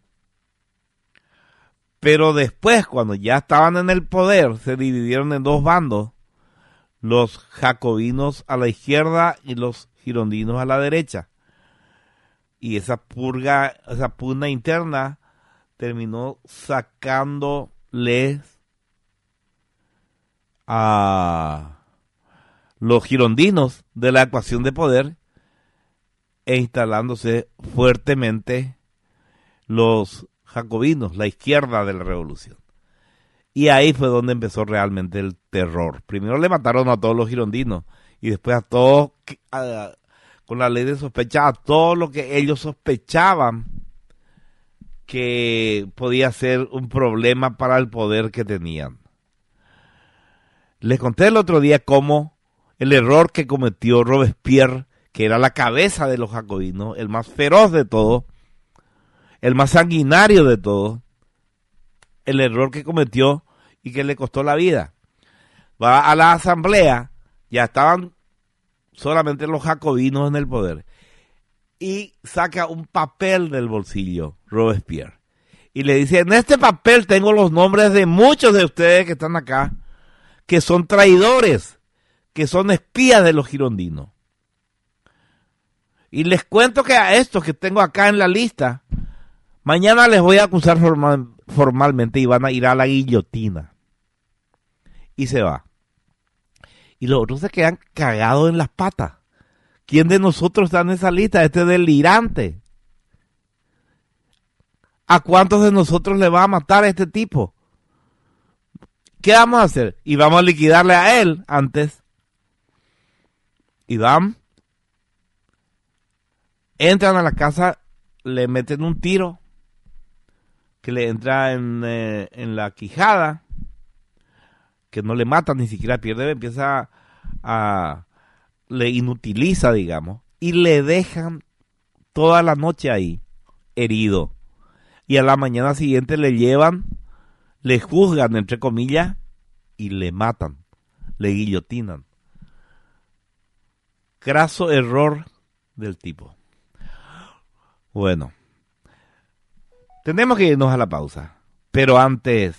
Pero después, cuando ya estaban en el poder, se dividieron en dos bandos, los jacobinos a la izquierda y los girondinos a la derecha. Y esa pugna interna terminó sacándoles a los girondinos de la ecuación de poder e instalándose fuertemente los jacobinos, la izquierda de la revolución. Y ahí fue donde empezó realmente el terror. Primero le mataron a todos los girondinos y después a todos, con la ley de sospecha, a todo lo que ellos sospechaban que podía ser un problema para el poder que tenían. Les conté el otro día cómo el error que cometió Robespierre, que era la cabeza de los jacobinos, el más feroz de todos, el más sanguinario de todos, el error que cometió y que le costó la vida. Va a la asamblea, ya estaban solamente los jacobinos en el poder, y saca un papel del bolsillo, Robespierre, y le dice: en este papel tengo los nombres de muchos de ustedes que están acá, que son traidores, que son espías de los girondinos. Y les cuento que a estos que tengo acá en la lista, mañana les voy a acusar formalmente y van a ir a la guillotina. Y se va. Y los otros se quedan cagados en las patas. ¿Quién de nosotros está en esa lista? Este delirante. ¿A cuántos de nosotros le va a matar a este tipo? ¿Qué vamos a hacer? Y vamos a liquidarle a él antes. Y van, entran a la casa, le meten un tiro que le entra en la quijada, que no le mata, ni siquiera pierde, empieza le inutiliza, digamos, y le dejan toda la noche ahí, herido. Y a la mañana siguiente le llevan, le juzgan, entre comillas, y le matan, le guillotinan. Craso error del tipo. Bueno, tenemos que irnos a la pausa, pero antes...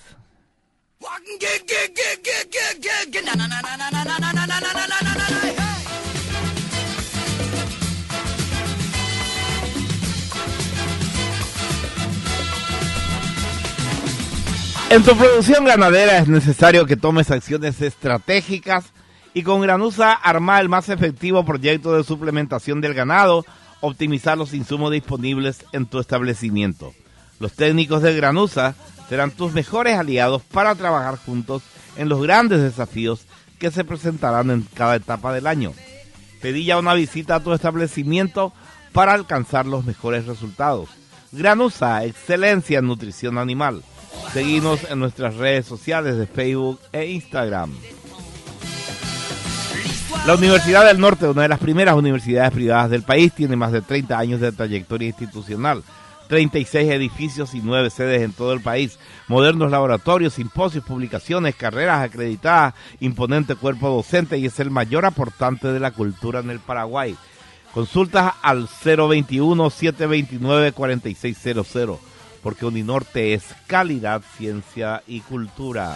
En tu producción ganadera es necesario que tomes acciones estratégicas y con Granusa armar el más efectivo proyecto de suplementación del ganado, optimizar los insumos disponibles en tu establecimiento. Los técnicos de Granusa serán tus mejores aliados para trabajar juntos en los grandes desafíos que se presentarán en cada etapa del año. Pedí ya una visita a tu establecimiento para alcanzar los mejores resultados. Granusa, excelencia en nutrición animal. Seguinos en nuestras redes sociales de Facebook e Instagram. La Universidad del Norte, una de las primeras universidades privadas del país, tiene más de 30 años de trayectoria institucional, 36 edificios y 9 sedes en todo el país, modernos laboratorios, simposios, publicaciones, carreras acreditadas, imponente cuerpo docente y es el mayor aportante de la cultura en el Paraguay. Consultas al 021-729-4600, porque Uninorte es calidad, ciencia y cultura.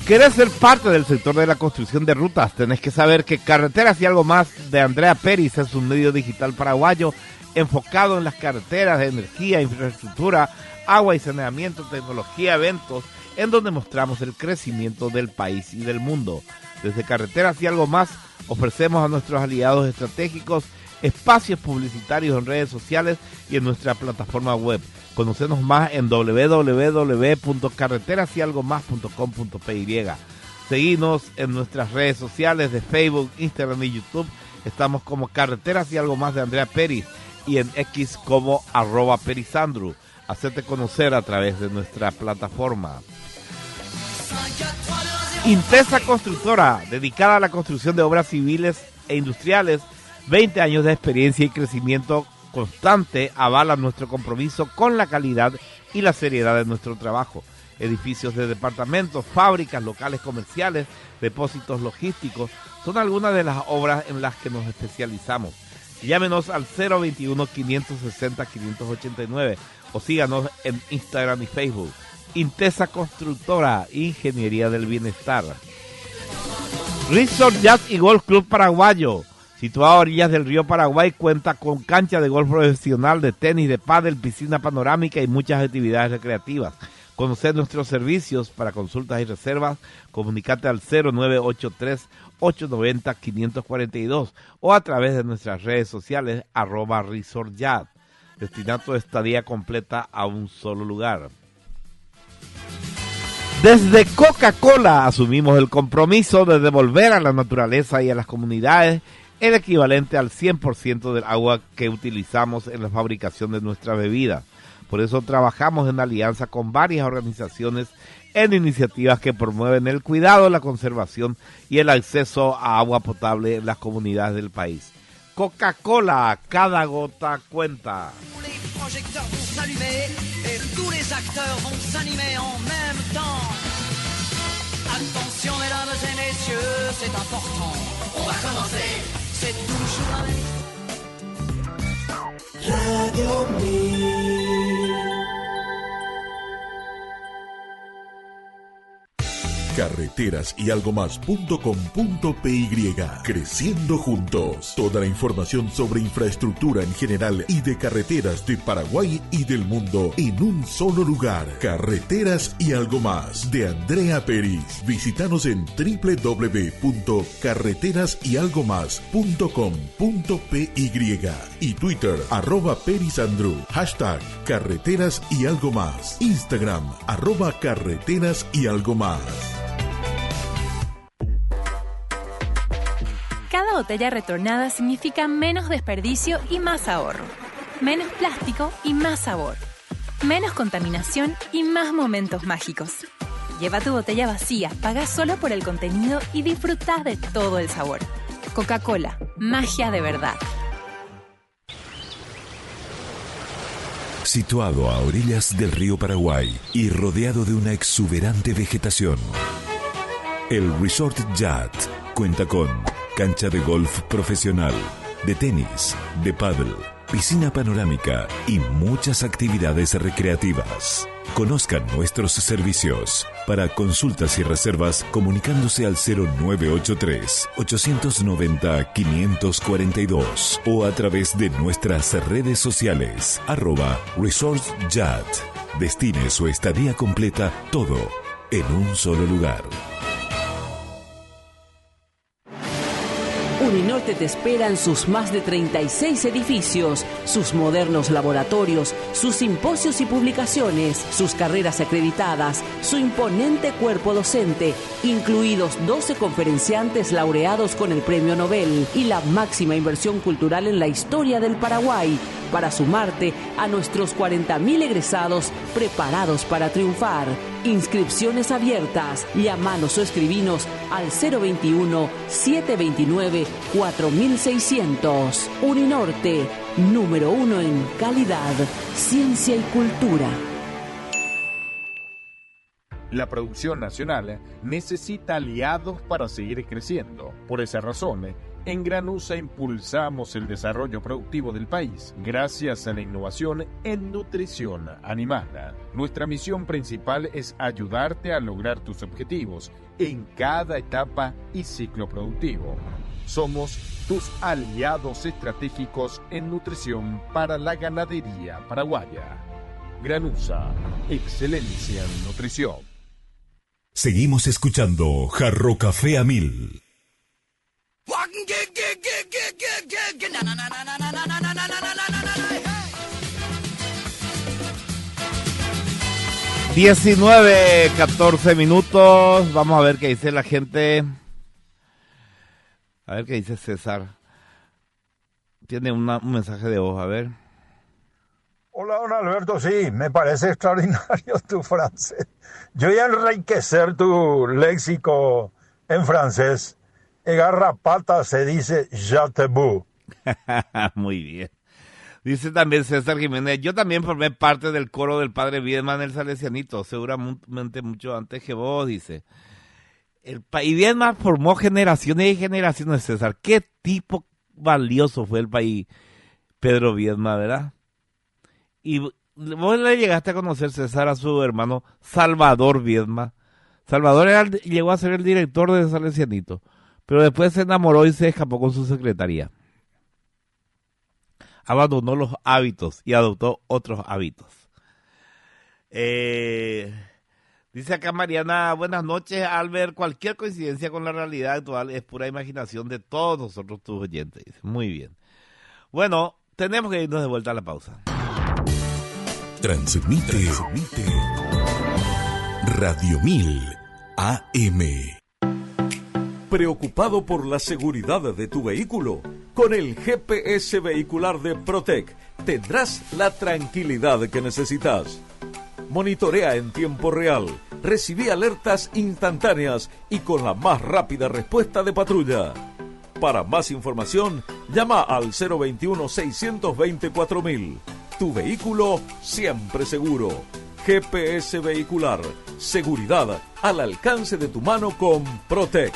¿Querés ser parte del sector de la construcción de rutas? Tenés que saber que Carreteras y Algo Más de Andrea Peris es un medio digital paraguayo enfocado en las carreteras, de energía, infraestructura, agua y saneamiento, tecnología, eventos, en donde mostramos el crecimiento del país y del mundo. Desde Carreteras y Algo Más ofrecemos a nuestros aliados estratégicos espacios publicitarios en redes sociales y en nuestra plataforma web. Conocenos más en www.carreterasyalgomás.com.py. Seguinos en nuestras redes sociales de Facebook, Instagram y YouTube. Estamos como Carreteras y Algo Más de Andrea Peris y en X como @perisandru. Hacerte conocer a través de nuestra plataforma. Intesa Constructora, dedicada a la construcción de obras civiles e industriales, 20 años de experiencia y crecimiento constante avalan nuestro compromiso con la calidad y la seriedad de nuestro trabajo. Edificios de departamentos, fábricas, locales comerciales, depósitos logísticos, son algunas de las obras en las que nos especializamos. Llámenos al 021-560-589 o síganos en Instagram y Facebook. Intesa Constructora, Ingeniería del Bienestar. Resort Jazz y Golf Club Paraguayo, situado a orillas del río Paraguay, cuenta con cancha de golf profesional, de tenis, de pádel, piscina panorámica y muchas actividades recreativas. Conocer nuestros servicios para consultas y reservas, comunicate al 0983-890-542 o a través de nuestras redes sociales @ResortYat. Destina tu estadía completa a un solo lugar. Desde Coca-Cola asumimos el compromiso de devolver a la naturaleza y a las comunidades el equivalente al 100% del agua que utilizamos en la fabricación de nuestra bebida. Por eso trabajamos en alianza con varias organizaciones en iniciativas que promueven el cuidado, la conservación y el acceso a agua potable en las comunidades del país. Coca-Cola, cada gota cuenta. Tous les projecteurs vont s'allumer et tous les acteurs vont s'animer en même temps. Attention mesdames et messieurs, c'est important. On va commencer, c'est toujours la même. Radio 1000. Carreteras y algo más.com.py. Creciendo juntos. Toda la información sobre infraestructura en general y de carreteras de Paraguay y del mundo en un solo lugar. Carreteras y algo más de Andrea Peris. Visítanos en www.carreterasyalgomás.com.py y Twitter @perisandrew. Hashtag Carreteras y algo más. Instagram @carreteras y algo más. Cada botella retornada significa menos desperdicio y más ahorro. Menos plástico y más sabor. Menos contaminación y más momentos mágicos. Lleva tu botella vacía, paga solo por el contenido y disfruta de todo el sabor. Coca-Cola, magia de verdad. Situado a orillas del río Paraguay y rodeado de una exuberante vegetación, el Resort Yacht cuenta con cancha de golf profesional, de tenis, de pádel, piscina panorámica y muchas actividades recreativas. Conozcan nuestros servicios. Para consultas y reservas, comunicándose al 0983-890-542 o a través de nuestras redes sociales, @ResortYacht. Destine su estadía completa, todo en un solo lugar. Uninorte te espera en sus más de 36 edificios, sus modernos laboratorios, sus simposios y publicaciones, sus carreras acreditadas, su imponente cuerpo docente, incluidos 12 conferenciantes laureados con el Premio Nobel y la máxima inversión cultural en la historia del Paraguay, para sumarte a nuestros 40.000 egresados preparados para triunfar. Inscripciones abiertas. Llamanos o escribinos al 021-729-4600. Uninorte, número 1 en calidad, ciencia y cultura. La producción nacional necesita aliados para seguir creciendo. Por esa razón, en Granusa impulsamos el desarrollo productivo del país gracias a la innovación en nutrición animal. Nuestra misión principal es ayudarte a lograr tus objetivos en cada etapa y ciclo productivo. Somos tus aliados estratégicos en nutrición para la ganadería paraguaya. Granusa, excelencia en nutrición. Seguimos escuchando Jarro Café a 1000. 19:14 minutos. Vamos a ver qué dice la gente. A ver qué dice César. Tiene un mensaje de voz, a ver. Hola, don Alberto, sí, me parece extraordinario tu francés. Yo voy a enriquecer tu léxico en francés. Garrapata se dice ya te bu. Muy bien. Dice también César Jiménez, yo también formé parte del coro del padre Viedma en el Salesianito, seguramente mucho antes que vos, dice. Y Viedma formó generaciones y generaciones, César. Qué tipo valioso fue el país Pedro Viedma, ¿verdad? Y vos le llegaste a conocer, César, a su hermano Salvador Viedma. Salvador llegó a ser el director de Salesianito, pero después se enamoró y se escapó con su secretaría. Abandonó los hábitos y adoptó otros hábitos. Dice acá Mariana, buenas noches, Albert. Cualquier coincidencia con la realidad actual es pura imaginación de todos nosotros, tus oyentes. Dice. Muy bien. Bueno, tenemos que irnos de vuelta a la pausa. Transmite Radio 1000 AM. ¿Preocupado por la seguridad de tu vehículo? Con el GPS vehicular de Protec tendrás la tranquilidad que necesitas. Monitorea en tiempo real, recibí alertas instantáneas y con la más rápida respuesta de patrulla. Para más información, llama al 021-624.000. Tu vehículo siempre seguro. GPS vehicular, seguridad al alcance de tu mano con Protec.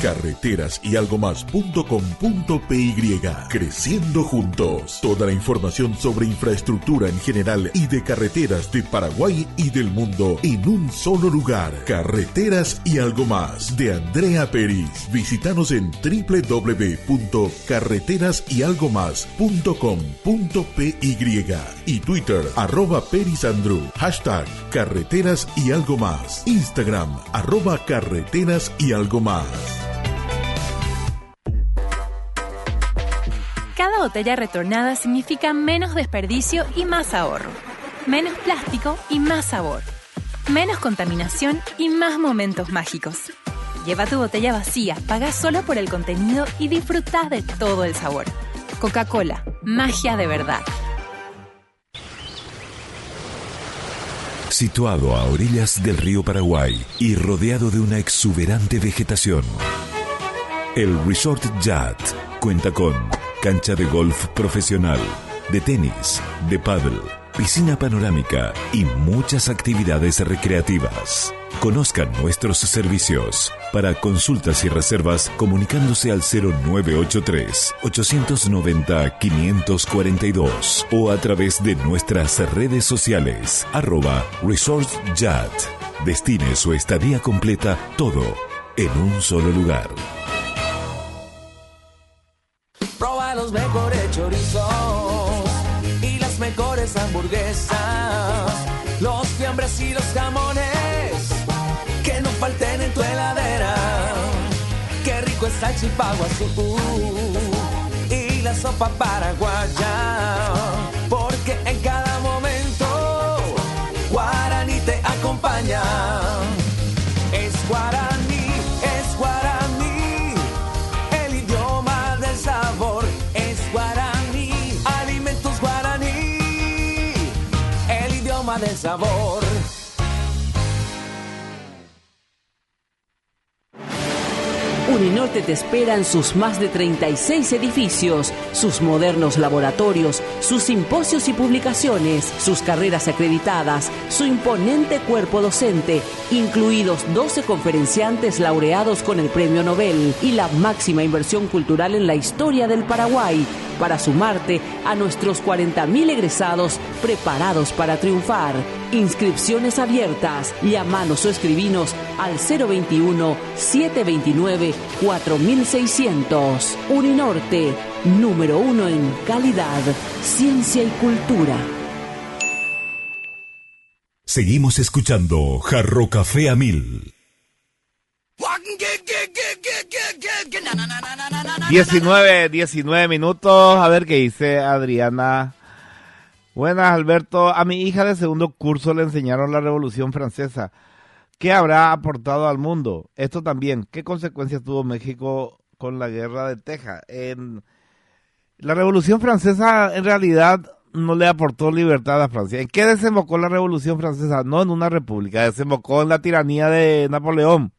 Carreteras y algo más.com.py. Creciendo juntos. Toda la información sobre infraestructura en general y de carreteras de Paraguay y del mundo en un solo lugar. Carreteras y algo más de Andrea Peris. Visítanos en www.carreterasyalgomás.com.py y Twitter @perisandru. Hashtag Carreteras y algo más. Instagram @carreteras y algo más. Cada botella retornada significa menos desperdicio y más ahorro. Menos plástico y más sabor. Menos contaminación y más momentos mágicos. Lleva tu botella vacía, paga solo por el contenido y disfruta de todo el sabor. Coca-Cola, magia de verdad. Situado a orillas del río Paraguay y rodeado de una exuberante vegetación, el Resort Yacht cuenta con cancha de golf profesional, de tenis, de pádel, piscina panorámica y muchas actividades recreativas. Conozcan nuestros servicios. Para consultas y reservas, comunicándose al 0983-890-542 o a través de nuestras redes sociales, @ResortYat. Destine su estadía completa, todo en un solo lugar. Proba los mejores chorizos y las mejores hamburguesas, los fiambres y los jamones que no falten en tu heladera. Qué rico está el chipaguazú y la sopa paraguaya, porque en cada momento Guaraní te acompaña. Es Guaraní, es Guaraní, el idioma del sabor. Es Guaraní, alimentos Guaraní, el idioma del sabor. Uninorte te espera en sus más de 36 edificios, sus modernos laboratorios, sus simposios y publicaciones, sus carreras acreditadas, su imponente cuerpo docente, incluidos 12 conferenciantes laureados con el Premio Nobel y la máxima inversión cultural en la historia del Paraguay, para sumarte a nuestros 40.000 egresados preparados para triunfar. Inscripciones abiertas. Llámanos o escribinos al 021-729-4600. Uninorte, número 1 en calidad, ciencia y cultura. Seguimos escuchando Jarro Café a 1000. 19 minutos. A ver qué dice Adriana. Buenas, Alberto. A mi hija de segundo curso le enseñaron la Revolución Francesa. ¿Qué habrá aportado al mundo? Esto también. ¿Qué consecuencias tuvo México con la guerra de Texas? La Revolución Francesa en realidad no le aportó libertad a Francia. ¿En qué desembocó la Revolución Francesa? No en una república, desembocó en la tiranía de Napoleón.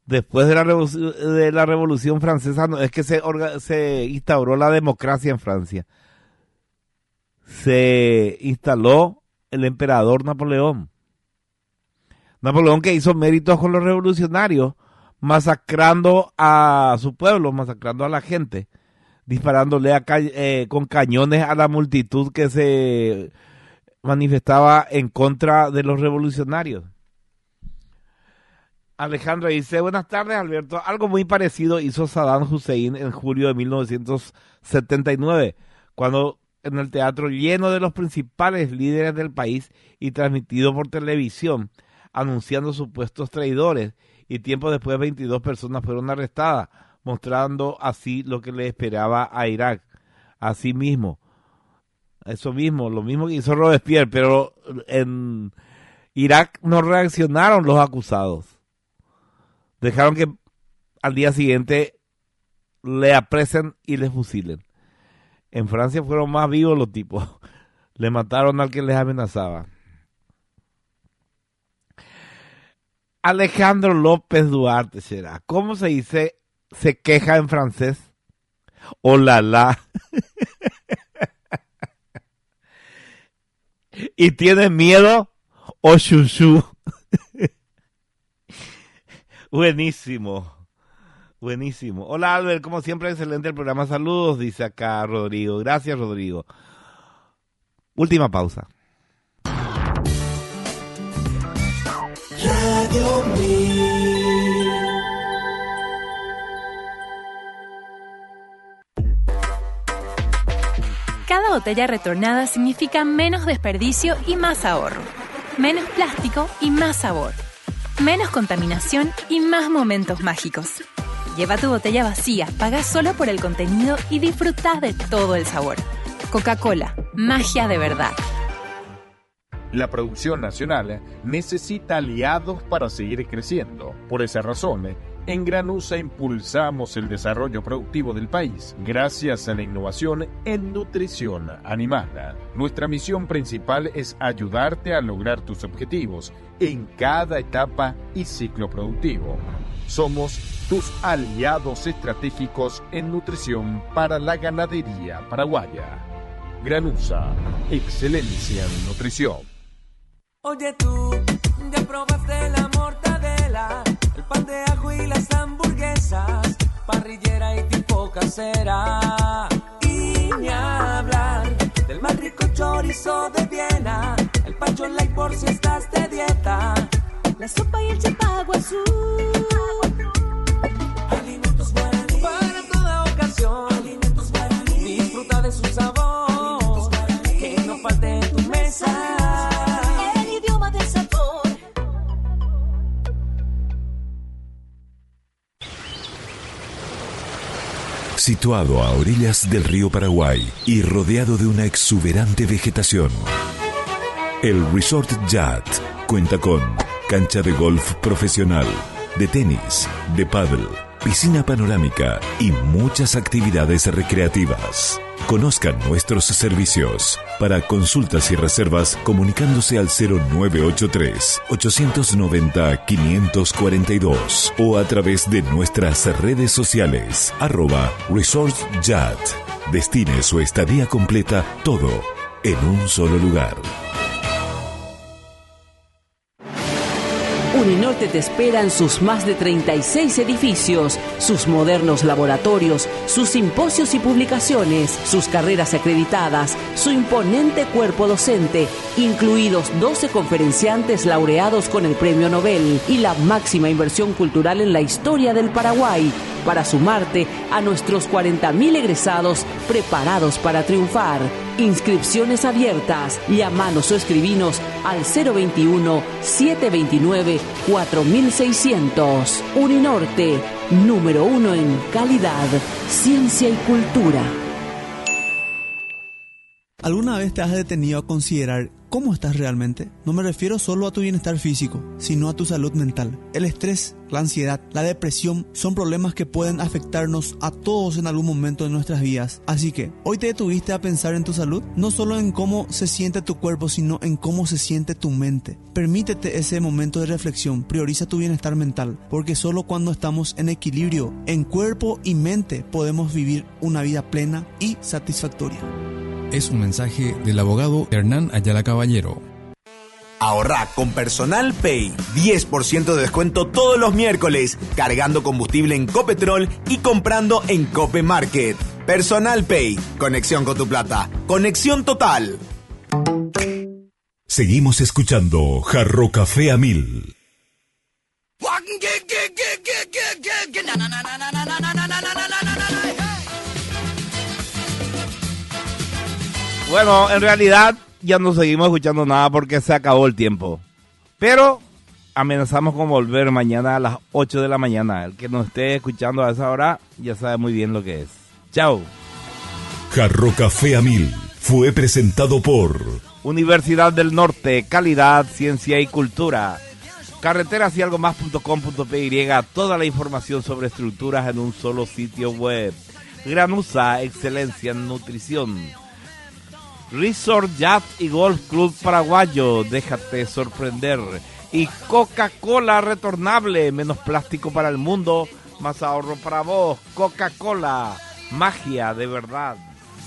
Después de la Revolución Francesa es que se instauró la democracia en Francia. Se instaló el emperador Napoleón. Napoleón, que hizo méritos con los revolucionarios, masacrando a su pueblo, masacrando a la gente, disparándole con cañones a la multitud que se manifestaba en contra de los revolucionarios. Alejandra dice, buenas tardes, Alberto. Algo muy parecido hizo Saddam Hussein en julio de 1979, cuando en el teatro lleno de los principales líderes del país y transmitido por televisión, anunciando supuestos traidores, y tiempo después 22 personas fueron arrestadas, mostrando así lo que le esperaba a Irak. Así mismo, eso mismo, lo mismo que hizo Robespierre, pero en Irak no reaccionaron los acusados. Dejaron que al día siguiente le apresen y le fusilen. En Francia fueron más vivos los tipos. Le mataron al que les amenazaba. Alejandro López Duarte será. ¿Cómo se dice se queja en francés? Olala. ¿Y tiene miedo? O chuchu. Buenísimo. Buenísimo. Hola Albert, como siempre excelente el programa. Saludos, dice acá Rodrigo. Gracias, Rodrigo. Última pausa. Radio Mil. Cada botella retornada significa menos desperdicio y más ahorro. Menos plástico y más sabor. Menos contaminación y más momentos mágicos. Lleva tu botella vacía, paga solo por el contenido y disfruta de todo el sabor. Coca-Cola, magia de verdad. La producción nacional necesita aliados para seguir creciendo. Por esa razón, en Granusa impulsamos el desarrollo productivo del país gracias a la innovación en nutrición animal. Nuestra misión principal es ayudarte a lograr tus objetivos en cada etapa y ciclo productivo. Somos tus aliados estratégicos en nutrición para la ganadería paraguaya. Granusa, excelencia en nutrición. Oye tú, ya probaste la mortadela, el pan de ajo y las hamburguesas, parrillera y tipo casera. Y ni hablar del más rico chorizo de Viena, el pancho light por si estás de dieta, la sopa y el chapago azul. Alimentos guaraní, para toda ocasión. Alimentos guaraní, disfruta de su sabor, que no falte en tu mesa. Situado a orillas del río Paraguay y rodeado de una exuberante vegetación, el Resort Yacht cuenta con cancha de golf profesional, de tenis, de pádel, piscina panorámica y muchas actividades recreativas. Conozcan nuestros servicios. Para consultas y reservas, comunicándose al 0983-890-542 o a través de nuestras redes sociales, @ResortYat. Destine su estadía completa, todo en un solo lugar. Uninorte te espera en sus más de 36 edificios, sus modernos laboratorios, sus simposios y publicaciones, sus carreras acreditadas, su imponente cuerpo docente, incluidos 12 conferenciantes laureados con el Premio Nobel y la máxima inversión cultural en la historia del Paraguay, para sumarte a nuestros 40.000 egresados preparados para triunfar. Inscripciones abiertas. Llamanos o escribinos al 021-729-4600. Uninorte, número 1 en calidad, ciencia y cultura. ¿Alguna vez te has detenido a considerar cómo estás realmente? No me refiero solo a tu bienestar físico, sino a tu salud mental. El estrés, la ansiedad, la depresión son problemas que pueden afectarnos a todos en algún momento de nuestras vidas. Así que, ¿hoy te detuviste a pensar en tu salud? No solo en cómo se siente tu cuerpo, sino en cómo se siente tu mente. Permítete ese momento de reflexión, prioriza tu bienestar mental, porque solo cuando estamos en equilibrio, en cuerpo y mente, podemos vivir una vida plena y satisfactoria. Es un mensaje del abogado Hernán Ayala Caballero. Ahorrá con Personal Pay. 10% de descuento todos los miércoles, cargando combustible en Copetrol y comprando en Cope Market. Personal Pay. Conexión con tu plata. Conexión total. Seguimos escuchando Jarro Café a 1000. Bueno, en realidad ya no seguimos escuchando nada porque se acabó el tiempo. Pero amenazamos con volver mañana a las 8 de la mañana. El que nos esté escuchando a esa hora ya sabe muy bien lo que es. Chao. Jarro Café a 1000 fue presentado por Universidad del Norte, calidad, ciencia y cultura. Carreteras y algo más.com.py, toda la información sobre estructuras en un solo sitio web. Granusa, excelencia en nutrición. Resort Yacht y Golf Club Paraguayo, déjate sorprender. Y Coca-Cola retornable, menos plástico para el mundo, más ahorro para vos. Coca-Cola, magia de verdad.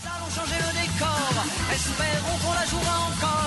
Allons changer le décor, espérons qu'on la jouera encore.